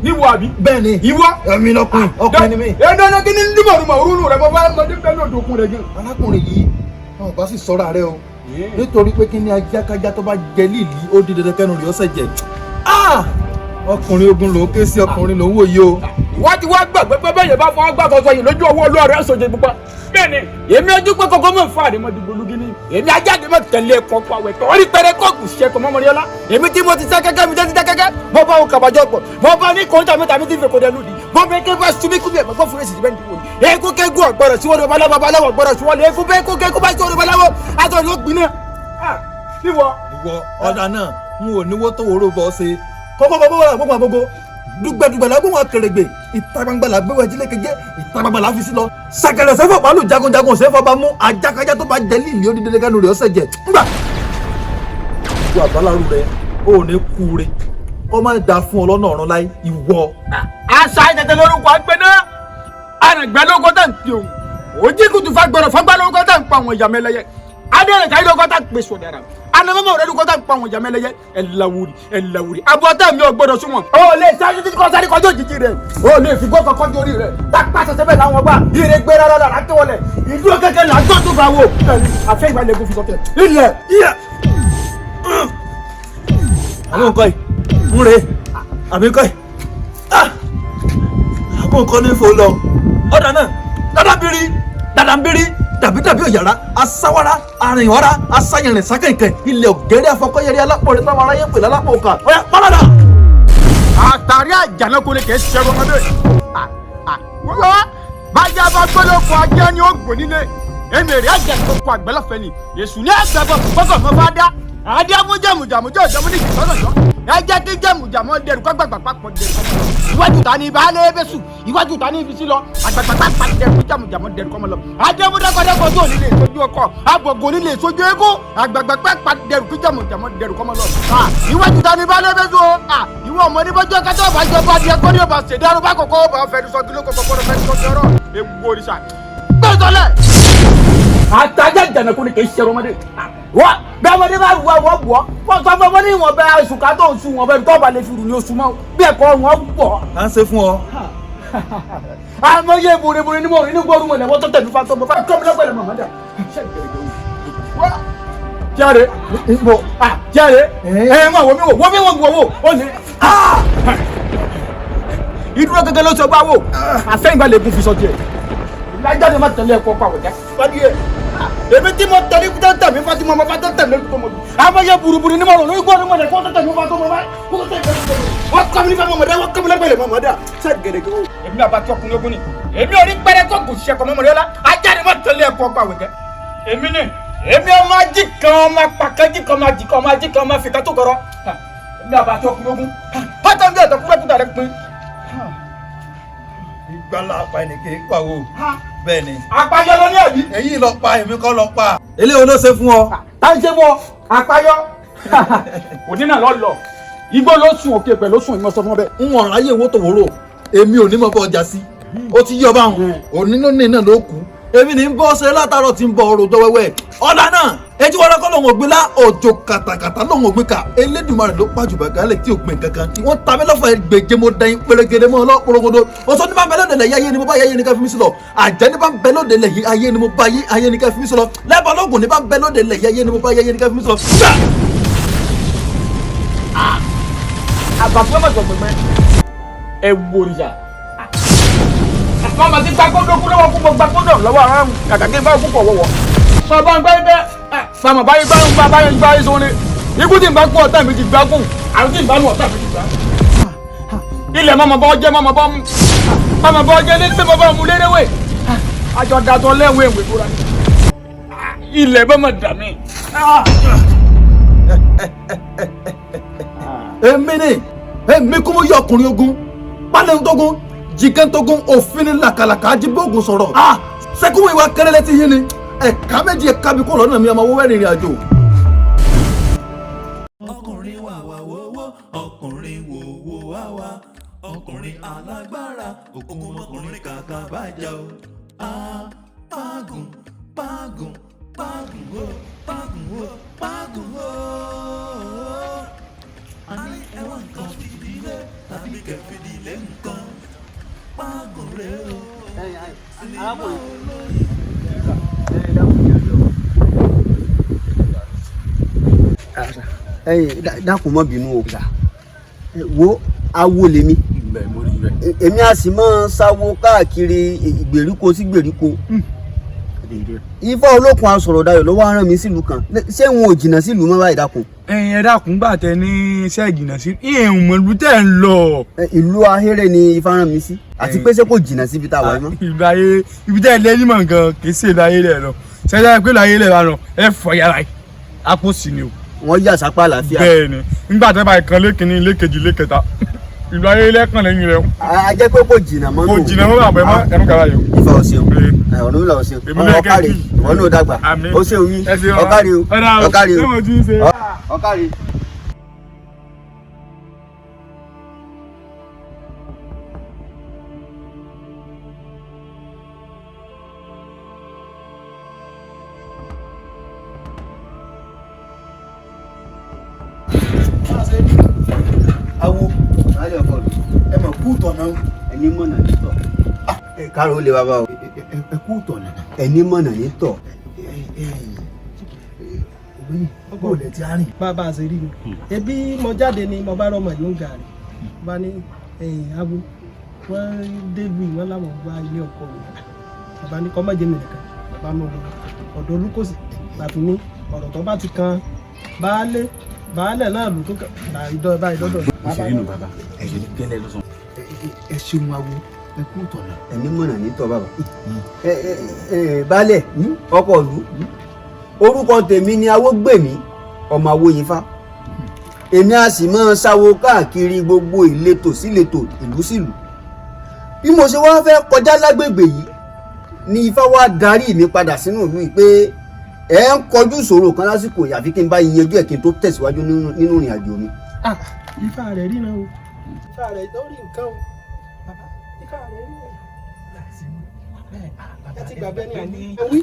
níwọ àbí. bẹ́ẹ̀ ni ìwọ. ẹ̀mí lọkùnrin ọkùnrin ni mí. ẹ dáná kí ni ndúmọ̀rúmọ̀ orúurú rẹ bọ́ bá ọmọdé pẹ́ lóòdù okun rẹ gan. arákùnrin yìí wọn bá sì sọ́ra rẹ o nítorí pé kí ni ajákájá tó bá jẹ líìlì ó di dandan kẹnu rẹ̀ ọ̀sẹ̀ jẹ. ọkùnrin ogun ló ké sí ọkùnrin ló ń wò yìí o. wọ́n ti wá gbàgbé pé bẹ́ẹ̀ yẹn bá fọwọ́ gbà fọṣọ yìí lójú owó olóòrè ẹ̀sọ̀jẹ̀ pupa. bẹ́ẹ̀ni èmi ojú pé kókó mọ̀ fún àdèmọ́dì gbólúgí ni èmi ajáde mọ̀ tẹ̀lé ẹ̀kọ́ pa wẹ̀ tọ́rí pẹ̀rẹ̀ kọ́ọ̀kù ṣẹ́kọ̀ mọ́mọ́ríọ́lá èmi tí mo ti sẹ́ kẹ́kẹ́ mi tẹ́ ti tẹ́ kẹ́kẹ́ mo bá òun kàbàjọ́ pọ̀ mo bá ní kòńtà mi tàbí tí n fẹ́ kó dẹ lùdì mo bẹ kí n bá sunmi kúbi ẹ̀mọ́ fún èsì bẹ́ẹ̀ nìkan ni eku kẹ́kù ọ̀gbọ́dọ̀ síwọ́n ní babaláwo ọ̀gbọ́dọ̀ síwọ́n ní eku bẹ́ẹ̀ kú kẹ́kù bá síwọ́n ní babaláwo àtọ̀ ló gbin náà. ìwọ ọ̀dà náà n ò níwó tó wòrò bọ́ ṣe kọ́kọ́ bọ́ wọ́n àgbọ̀n àgbọ̀gbọ̀ dùgbẹ̀dùgbẹ̀ la gbọ̀n àkèrègbè ìta gbangba la gbẹ̀wẹ̀ jílẹ̀ kẹjẹ ìta gbangba la fi sí lọ. sàkẹlẹ̀ sẹ́fọ̀ pàlù jagunjagun sẹ́fọ̀ bá mú ajákajá tó bá jẹ líìlì ó di dédé kánú rẹ̀ ọ̀sẹ̀ jẹ. ngbà ìwọ àbálàrú rẹ ó ní kú rẹ kọ́ máa da fún ọ lọ́nà ọ̀run láì ìwọ. àṣà ìtẹ̀tẹ̀ lórúkọ àgbẹ̀dẹ́ àrẹ̀gbẹ́ lóko tẹ̀ ń ti òun òjì kùtù fagbọ̀rọ̀ fagbá lóko tẹ̀ ń pa àwọn ìyá mẹ́lẹ́yẹ adẹ́rẹ̀ káyọ̀ lóko tẹ̀ ń pèsè ọ̀dẹ̀rà anamọ́mọ́ rẹ̀ lóko tẹ̀ ń pa àwọn ìyá mẹ́lẹ́yẹ ẹ̀láwùrì abọ́tẹ́ mi ò gbọ́dọ̀ súnmọ́. o lè sáré títí kọ́ sáré kọjú òjijì rẹ̀ o lè fi gbọ́ kọ́kọ́ jórí rẹ̀ tápá sẹsẹ bẹ́ẹ̀ làwọn gbà ire gbé rárá rárá tó wọlé ìdúró kẹ́kẹ́ là ń tó tó bá wò àfẹ́ ìgbà lẹ́gùn fi sọ́kẹ́ ilẹ̀ iye. àwọn nǹkan yìí ń re àbí nǹkan yìí àwọn nǹkan ní fò lọ ọ̀dà náà dàdàbírí dàbí òyàrá asáwárá arìnwárá asáyẹrìn sákẹ̀kẹ̀ ilẹ̀ ògẹ́rẹ́ afọkọ́yẹrẹ alápọ̀rẹ́ táwọn aráyé pè lálápọ̀ òkà ọ̀yà pálọ̀dà. àtàrí àjànàkú ni kì í ṣe ọmọdé wọ́n bájá bá gbọ́dọ̀ kọ ajé ni ó gbò nílé èmi èrè àjẹsọ̀kọ àgbẹ̀lọ́fẹ́ ni èṣù ní ẹ̀sẹ̀ bọ̀ gbọ́dọ̀ mọ́ bá dá àdé amújẹmùjàmùjọ ìjọmú ní ìfọ̀sọ̀sọ̀ ẹjẹ́ kí jẹmùjàmù dẹrù kọ́gbàgbà papọ̀ dẹrù iwájú ta ni ìbálẹ̀ ebésù iwájú ta ni ibi sí lọ àgbàgbà dẹrù jẹmùjàmù dẹrù kọ́mọ lọ àdé amúdẹ́kọ̀dẹ́kọ̀ tó nílé ìsojú ọkọ̀ àbọ̀gò nílé ìsojú eégún àgbàgbà dẹrù kí jẹmùjàmù dẹrù kọ́mọ lọ iwájú ta ni ìbálẹ̀ ebésù ìwọ ọmọdé bọ́jọ́ kẹtọ́ ọ̀bàjọ́ bá di ẹkọ́ ní ọba ṣèdáró bá kọ̀kọ́ ọba fẹ́ẹ́ sọ kílókò kọ̀kọ́ fẹ́ẹ́ sọ kẹrọ ewu òrìṣà gbẹ́sọ̀lẹ̀ àtàjà ìjànàkú ni kì í ṣe ọmọdé wọ́n bí ọmọdé bá wù wọ́n bù ọ́ wọ́n sọ fún ọmọdé ìwọ̀n bẹ́ẹ̀ oṣù ká tó oṣù wọn bẹ́ẹ̀ tó bá lè fi rù ní oṣù mọ́ bí ẹ̀kọ́ wọn bọ̀. à ń ṣe fún ọ. àmọ́ yé burúburú ni mo rí ní gbóòórùn mọ̀lẹ́ wọ́n tó tẹ̀lé fa tó mọ̀ fáwọn kọ́mi lọ́gbẹ̀lẹ̀ mọ̀ mọ́dà. jáde jáde mọ̀ wọ́n mi wò ó ní. ìdúró gẹ́gẹ́ ló sọ gbá wò àfẹ́yìnbá lè gún fi sọ tiẹ̀ lájáde má tẹ̀lé ẹ̀kọ́ pàwọ̀ jẹ́ fadí ẹ̀ èmi tí mo tẹ̀lé kúta tẹ̀mí fati mo ma fa tẹ̀ tẹ̀lé tó mo dùn àbáyé burúburú ni mo rò lórí gbọ́dọ̀ mọ̀lẹ́ kó tẹ̀lé mo fa tó mo bá kó tẹ̀lé wọ́n kọ́ mi nífẹ̀ẹ́ mọ̀mọ́dé wọ́n kọ́ mi lẹ́gbẹ̀lẹ̀ mọ̀mọ́dé ṣe gẹ̀rẹ́gẹ̀ o. èmi náà bá tí ọkùnrin ogun ni èmi ò ní pẹ́rẹ́ kó kò ṣiṣẹ́ kọ́ mọ́mọ́dé ọlá ajáde má tẹ̀lé ẹ̀kọ́ pàwọ̀ jẹ́ èmi ni èmi ọmọ ají kan ọmọ pàkẹ́jì kan ọmọ ají kan ọmọ ají kan ọmọ fìkà tó kọ̀rọ̀ èmi náà bá tí ọkùnrin ogun pátá bí ẹ̀tọ́ kúrẹ́kúta rẹ̀ pin. ìgbàlá apá ẹnìkè pàwọ bẹ́ẹ̀ ni. àpáyọ lọ ní ẹbí. èyí lọ pa èmi kọ́ lọ pa. eléyìí ló ṣe fún ọ. tá ń ṣe fún ọ àpáyọ òní náà lọ lọ igbó ló sùn òkè pẹ̀ ló sùn ìmọ̀ sọ fún ọ bẹ́ẹ̀. ń wọ̀n ráyè owó tó wúrò èmi ò ní mọ̀ bọ́ ọjà sí ó ti yí ọba hàn òní lónìí náà ló kù èmi ní bọ́ ṣe látàárọ̀ tí ń bọ̀ ọ̀rọ̀ ọjọ́ wẹ́wẹ́ ọ̀dà náà etí wọn lọ́kọ́ lòun ògbìn lá òjò kàtàkàtà lòun ògbìn ká Elédùmarè ló pàjùbà gálẹ̀ tí ògbìn kankan tí wọ́n ta mí lọ́fà gbèjé mo dẹ́yìn pérégede mọ́ ọlọ́pọ̀lọ́gbọdọ ọ̀sọ́ ní bá ń bẹ lóde lẹ̀ ayé ni mo bá ayé ni ká fi mí sí lọ àjẹ́ ní bá ń bẹ lóde lẹ̀ ayé ni mo bá ayé ni ká fi mí sí lọ lẹ́bàá lọ́gùn ní bá ń bẹ lóde lẹ̀ ayé ni mo bá ayé ni ká fi mí sí lọ. àbàfẹ́ mọ̀ gbọ̀gbẹ̀ ẹ wo ìyá wọ́n máa ti gba kóńdó kú lọ́wọ́ púpọ̀ gba kóńdó lọ́wọ́ àwọn kàkàkí bá púpọ̀ wọ̀wọ̀. bàbá ń gbá ibẹ̀ fàmà báyìí gbá ń gbá báyìí gbá ìṣòro ni ikú tí ń bá kú ọ̀tá mi ti gbá kú àrùn tí ń bá nù ọ̀tá mi ti gbá. ilẹ̀ mọ̀mọ́ bọ́ jẹ́ mọ̀mọ́ bọ́ jẹ́ ní pé bọ́ mu léréwé àjọ dàtọ̀ lẹ́wọ̀n èwe kúra ilẹ̀ bọ́ mọ̀ dà mí. èmi kó mo yọ ọkùnrin ogun pálẹ̀ tógun jìgẹ́ tógun òfin ní làkàlàkà ajíbóògùn sọ̀rọ̀ sẹ́kùn ìwà kẹrẹ́lẹ́ ti yín ni ẹ̀ka méjì ẹ̀ka bí kò lọ́nà mi ọmọ owó ẹ̀rìnrìn àjò. ọkùnrin wà wà wọ́wọ́ ọkùnrin wò wò wá wá ọkùnrin alágbára òkun ọkùnrin kàkà bàjẹ́ o. Págùn págùn págùn o págùn o págùn o. a ní ẹwà nǹkan fìdílé tàbí kẹfìdílé nǹkan págùn rẹ o. dákun mọ́ bínú o wo awo lèmi èmi a sì máa sáwó káàkiri ìgbèríko sí ìgbèríko ifá olókun asọ̀rọ̀ dayọ̀ ló wá rán mi sílùú kan ṣé wọn ò jìnnà sílùú mọ́ báyìí dákun. ẹ dákun gbà tẹ ní iṣẹ́ ìjìnà sí ìhùn mọ̀lú tẹ̀ ń lọ. ìlú ahéré ni ifá rán mi sí àti pé ṣé kò jìnnà síbi tá a wà mọ́. ìlú ayé ibi tẹ́ ẹ lẹ́yìn mọ̀ nǹkan kì í ṣe ìlú ayé rẹ̀ lọ ṣẹ́jà pé ìlú ayé rẹ̀ lọ ẹ fọ yàrá yìí àpò sí ni o. wọ́n yà sápá àlàáfíà. bẹ́ẹ̀ni nígbà tẹ́ bá ìkan lékiní lékejì lékẹta ìlú ayé lẹ́kàn lẹ́yìn rẹ̀. a jẹ́ pé kò jìnnà mọ́. kò jìnnà mọ́ bàbá ẹnu kàrà yìí. ifá o ṣeun ọ̀nà ìlà o ṣeun ọ̀kàrí ìwọ náà dàgbà o ṣeun yín ọ̀kàrí o ọ̀kàrí o ọ̀kàrí. awo alẹ́ ọkọ rẹ̀ ẹ mọ̀ kú tọ̀nà ẹni mọ̀nà nítọ̀ káàró ó lè bàbá o ẹ kú tọ̀nà ẹni mọ̀nà nítọ̀ ọgbọ́n olè tí a rìn. bàbá àṣẹ rí mi ẹbí mo jáde ni mo bá rọmọ yóò ga rẹ bá ní abo wọn débi wọn láwọn gba ilé ọkọ rẹ bàbá ní kọ́mọ́jẹ mi nìkan bàbá mi ọ̀dọ̀ olúkòsì láti ní ọ̀rọ̀ tó bá ti kan baálẹ̀ náà ló tó bá ìdọ́dọ̀. ìṣèlú nù bàbá ẹ̀yẹ gẹ́lẹ́ ló sọ. ẹ ṣeun awo ẹ kú tọ̀nà ẹni mọ̀nà nítọ̀ bàbá. baálẹ̀ ọkọ ìlú orúkọ tèmi ni Awógbèmí ọmọ Awóyinfá èmi a sì máa ṣàwo káàkiri gbogbo ìletò síletò ìlú sílùú bí mo ṣe wá fẹ́ kọjá lágbègbè yìí ni Ifá wá darí mi padà sínú ìlú yìí pé ẹ ń kọjú ìṣòro kan lásìkò àfi kí n bá yanjú ẹ̀ kí n tó tẹ̀síwájú nínú ìrìn àjò mi. Ifá rẹ̀ rí náà o Ifá rẹ̀ tó rí nǹkan o bàbá Ifá rẹ̀ rí náà ẹ ti gbàgbé ní àwí.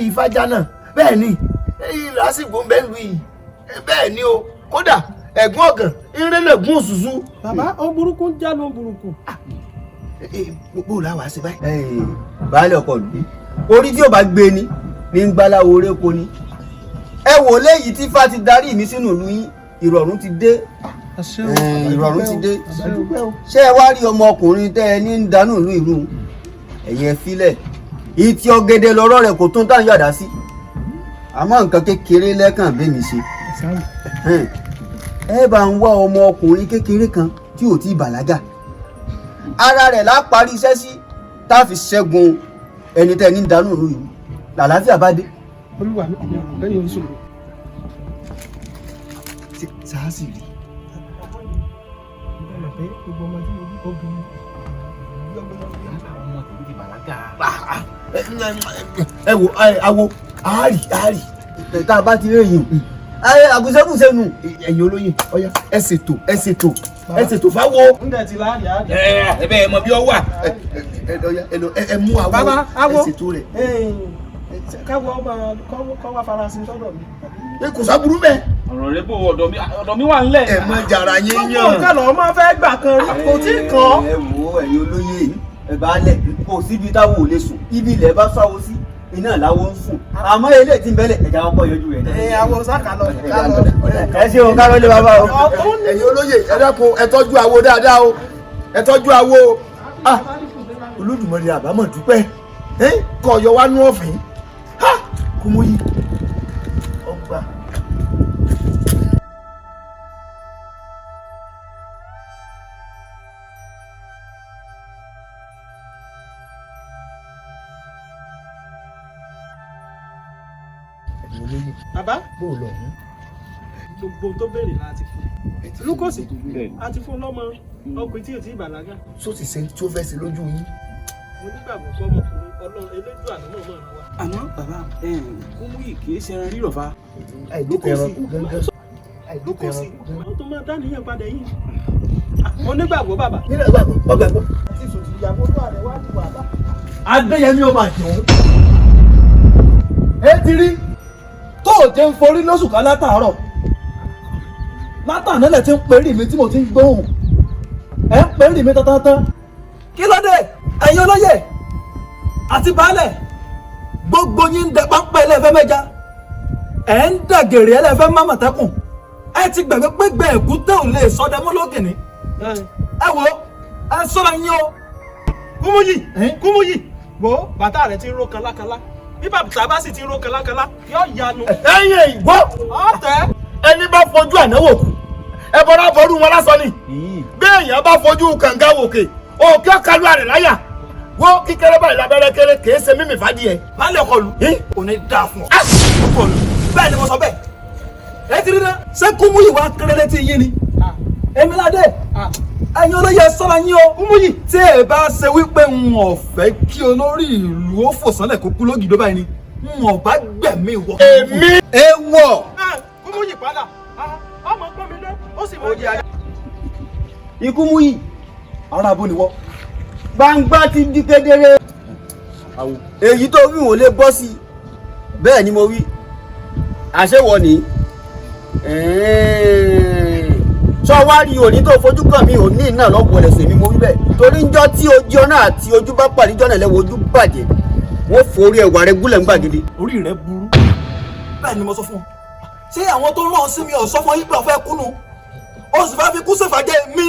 ìfájánà bẹ́ẹ̀ ni lásìkò ń bẹ lù yìí bẹ́ẹ̀ ni o kódà ẹ̀gbọ́n ọ̀gàn ìrẹ́lẹ̀ gún òṣùṣù. bàbá ó burúkú ń já ló burúkú. gbogbo làwọn àṣẹ báyìí. baálé ọkọ lù orí tí ò bá gbé ni ní ń gbáláwo oréko ni ẹ wò léyìí tí Ifá ti darí mi sínú ìlú yín ìrọ̀rùn ti dé ìrọ̀rùn ti dé ṣé ẹ wá rí ọmọkùnrin tẹ́ ẹ ní ń danú ìlú ìlú ẹ̀yẹ filẹ̀ ìtì ọ̀gẹ̀dẹ̀ lọ́rọ̀ rẹ̀ kò tún tàn yàdá sí àmọ́ nǹkan kékeré lẹ́kàn bẹ́ẹ̀ mi ṣe ẹ bá ń wá ọmọkùnrin kékeré kan tí ò tí ì bàlágà ara rẹ̀ lá parí iṣẹ́ sí tá a fi ṣẹ́gun ẹni tẹ́ ẹ ní ń danú ìlú ìlú làlàáfíà bá dé. olúwa mi lẹ́yìn oníṣòro. sáàsì rí. ẹ wo awo àárì tá a bá ti rí èyí àgùsẹ́kùsẹ́nu ẹ̀yin olóyè ọ̀yá ẹ ṣètò fáwo. ǹdẹ̀ ti láàyè á. ẹ bẹ́ẹ̀ mọ bí ọ wà. ẹ mú awo ẹ ṣètò rẹ̀. káwọ ọba kọ́ wá farasin sọ́dọ̀ mi. kò sábúrú mẹ́. ọ̀rọ̀ rẹ bò ọ̀dọ̀ mi wà ńlẹ̀. ẹ mọ jàrá yín yàn. ọkọ̀ kan lọ́ọ́ máa fẹ́ gbà kan rí kò tí ì kàn. ẹ wo ẹ̀yin olóyè ẹ bá lẹ̀ kò síbi táwọn ò lè sùn ibi ilẹ̀ bá sáwọ́ sí iná làwọn ń sùn àmọ́ ilé tí ń bẹ́lẹ̀ ẹ̀já wọn kọ́ yọjú rẹ̀. àwọn sáà kálọ̀ ẹ ṣe òun kárọ̀ lé bàbá o. ẹ̀yin olóyè ẹ dákun ẹ tọ́jú awo dáadáa o ẹ tọ́jú awo Olódùmarè àbámọ̀ dúpẹ́ kọ́ ọ̀yọ́ wá nú ọ̀fìn kò mú yí ọgbà. lóyè. bàbá bó o lọ mú. gbogbo tó béèrè láti fún lúkọ̀sì àti fún lọ́mọ ọkùnrin tí ò tí ì bàlágà. só ti ṣe tí ó fẹ́ ṣe lójú yín. mo nígbàgbọ́ fọmọkùnrin ọlọ́run elédùn àná náà mọ̀ wá. àmọ́ bàbá Kúmúyì kì í ṣe ẹran rírọ̀ fa. àìlókè ẹranko gángan. lúkọ̀sì wọ́n tó máa dá níyàn padà yìí. mo nígbàgbọ́ bàbá. nínú ìgbàgbọ́ ọgbàgbọ́. àti ìṣòtì ìyàwó tó àrẹ wá dùn bàbá. adéyẹmí ọmọ àjẹun. ẹ ti rí tó o jẹ́ ń forí lóṣù kan látàárọ̀ látàánálẹ̀ tí ń perí mi tí mo ti ń gbóhùn ẹ ń perí mi tán. kí ló dé ẹ̀yin olóyè àti baálẹ̀ gbogbo yín ń dẹ pápá ẹlẹ́fẹ́ mẹ́ja ẹ̀ ń dàgèrè ẹlẹ́fẹ́ mámọ̀tẹ́kùn ẹ ti gbàgbé pé gbẹ̀ẹ́kú tẹ́ ò lè sọdẹ mọ́ lókìní ẹ wo ẹ sọ́ra yín o. Kúmúyì wo bàtà rẹ ti ń ró kálákálá bí bàtà bá sì ti ń ró kálákálá yóò yanu. ẹ̀yin ìgbọ́ ọ̀tẹ̀. ẹni bá fojú ànáwó kù ẹ bọ́dá bọ́dún wọn lásán ni bí èèyàn bá fojú kànga wòkè òkè ọ̀kadù àrẹ̀ láyà wọ́n kíkẹ́rẹ́ báyìí lábẹ́rẹ́ kéré kìí ṣe mímì fàdíẹ̀. baálé ọkọ lu kò ní dáa fún ọ. ọkọ lu bẹ́ẹ̀ ni mo sọ bẹ́ẹ̀. ẹ ti rí náà ṣé Kúmúyì wá kéré létí yín ni èmi ládé ẹ̀yin olóyè sọ́ra yín o. Kúmúyì tí ẹ bá ṣe wípé n ò fẹ́ kí olórí ìlú ó fò sánlẹ̀ kó kú lógìdó báyìí ni n ò bá gbẹ̀mí wọ. èmi ewọ. Kúmúyì padà ọmọ gbọ́ mi lé ó sì máa jẹ. Ikúmúyì ara abo ni wọ́. gbangba ti di kedere. èyí tó wí wọn lè bọ́ sí i bẹ́ẹ̀ ni mo wí àṣewọ ni sọ wá rí òní tó fojú kàn mí òní náà lọ́pọ̀ ẹ̀sẹ̀ mi mo wí bẹ́ẹ̀ torí njọ́ tí ojú ọ̀nà àti ojú bá pàdé jọ́nà lẹ́wọ̀ ojú bàjẹ́ wọ́n forí ẹ̀wà rẹ gúnlẹ̀ ń gbàgede. orí rẹ burú bẹ́ẹ̀ ni mo sọ fún ọ ṣé àwọn tó rán ọ sí mi ò sọ fún yín pé ọ fẹ́ kúnnù ó sì fẹ́ fi kú sèfàjẹ́ mi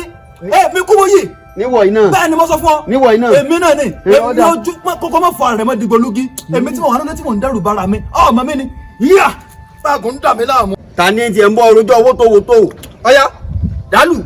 Kúmúyì. níwọ̀ iná bẹ́ẹ̀ ni mo sọ fún ọ níwọ̀ iná èmi náà ni èmi ojú kókó mọ̀ fún àrẹ̀mọ́ dìgbòlugi èmi tí mo wà lọ́dẹ tí mo ń dẹ́rù bara mi ọmọ mi ni yíyà fáàgùn ń dà mí láàmú. ta ni tiẹ̀ ń bọ́ orojọ́ owó tó wo tó ọ̀yá dàlù.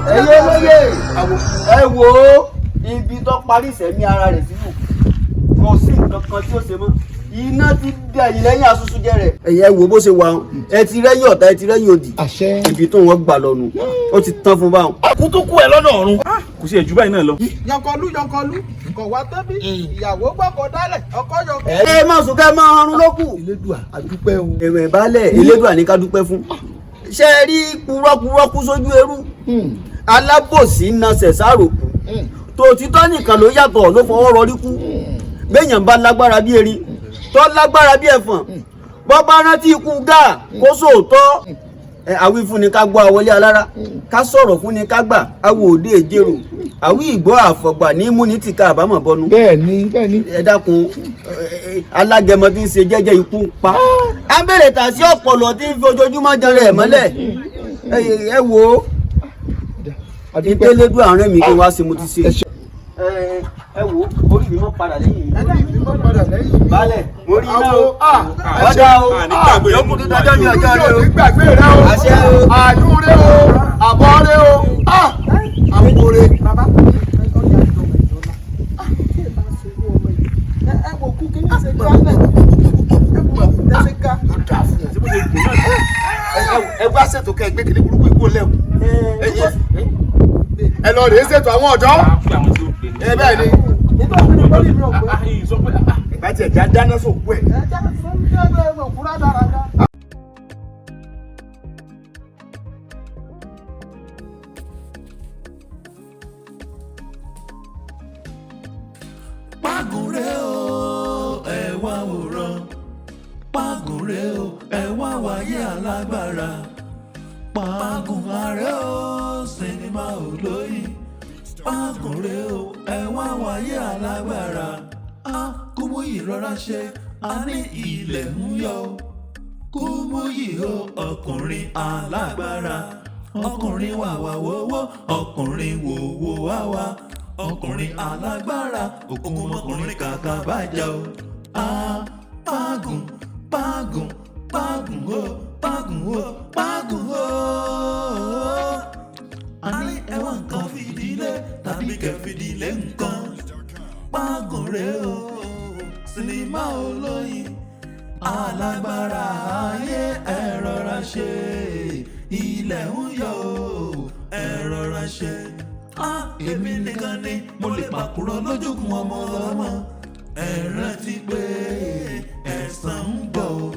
ẹyẹ lóye ẹ wo ibi tó parí ìsẹ̀mí ara rẹ̀ sínú kò sí nǹkan kan tí ó ṣe mọ́ iná ti dé ẹ̀yìn lẹ́yìn asusu jẹ́ rẹ̀. ẹ̀yẹ wo bó ṣe wà ẹ ti rẹ́yìn ọ̀tá ẹ ti rẹ́yìn òdì ibi tó wọ́n gbà lọ́nu ó ti tán fún báwọn. àkútúkú ẹ lọ́nà ọ̀run kò sí ẹ̀jú báyìí náà lọ. yọkọlú kò wá tẹ́bí ìyàwó gbọ́kọ̀ dálẹ̀ ọkọ yọkọ. ẹ máa sùn kẹ́ máa rún lókù. elédùà àdúpẹ́ o. èrò ìbálẹ̀ elédùà ní ká dúpẹ́ fún. ṣé ẹ rí purọ́purọ́kú sójú ẹrú alábòsí nasẹ̀ sáròkù tòtítọ́ nìkan ló yàtọ̀ ló fọwọ́ rọrí kú béèyàn bá lágbára bí erin tó lágbára bí ẹ̀fọ̀n bọ́ bá rántí ikú gáà kó sóòótọ́ àwí fún ni ká gbọ́ àwọlé alára ká sọ̀rọ̀ fún ni ká gbà àwọ̀ òde èjèrò àwí ìgbọ́ àfọ̀gbà ní múnitì ká àbámọ̀ bọnu. bẹ́ẹ̀ni. ẹ dákun alágẹmọ tí ń ṣe jẹ́jẹ́ ikú ń pa á bèrè tà sí ọ̀pọ̀lọ̀ tí ń fi ojoojúmọ́ jẹrẹ ẹ̀ mọ́lẹ̀ ẹ wo ìtẹ́lẹ́dún àárín mi kí wá sí mo ti ṣe. ẹ wo orí mi mọ́ padà lẹ́yìn. balẹ̀ orí iná o ọjà o yọkùn tó dájọ́ ní ọjọ́ rẹ o. gbàgbé rẹ o àṣẹ o àánú rẹ o àbọ̀ rẹ o àbúkọ rẹ. ẹ wò kú kí ní ṣe gbọ́ ọ́nà ẹ ká. ẹ wá ṣètò kẹ́ ẹ gbé kìnìún burúkú ìkú lẹ́wọ̀ ẹ lọ rèé ṣètò àwọn ọ̀dọ́ ẹ bẹ́ẹ̀ ni ìgbà tí ẹ̀já dáná sóògùn ẹ̀. Pàgùnrẹ́ o ẹ wá wòran Pàgùnrẹ́ o ẹ wá wáyé alágbára Pàgùnrẹ́ o sinimá olóyin Pàgùnrẹ́ o ẹ wá wáyé alágbára Kúmúyì rọra ṣe a ní ilẹ̀ ń yọ Kúmúyì o ọkùnrin alágbára, ọkùnrin wàwà wowó, ọkùnrin wòwò wáwá, ọkùnrin alágbára, òkùnkùn mọkùnrin kàkà bàjá o. Págùn págùn págùn o págùn o págùn o. A ní ẹwà nǹkan fìdílé tàbí kẹfìdílé nǹkan. Págùn rèé o sinimá olóyin alágbára ayé ẹ rọra ṣe ilẹ̀ ń yọ ẹ rọra ṣe. Èmi nìkan ni mo lè pàkúrọ̀ lójúkun ọmọ ọlọ́mọ. Ẹ rántí pé ẹ̀san ń bọ̀ o.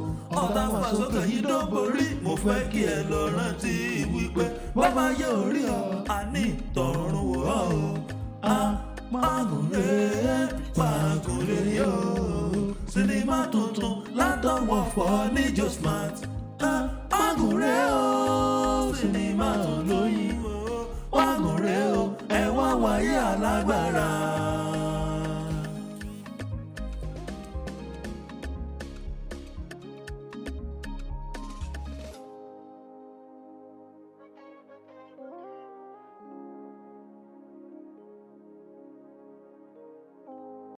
Ọ̀tá wà sókè yìí dọ́borí. Mo fẹ́ kí ẹ lọ rántí wípé bàbá yóò rí ọ àní tọ̀run wò ọ́ o. Págùn rèé págùn rèé o. Sinimá tuntun látọwọ́ Fọ́níjò Smart. Págùn rèé o. Sinimá olóyin. Págùn rèé o. Ẹ wá wáyé alágbára.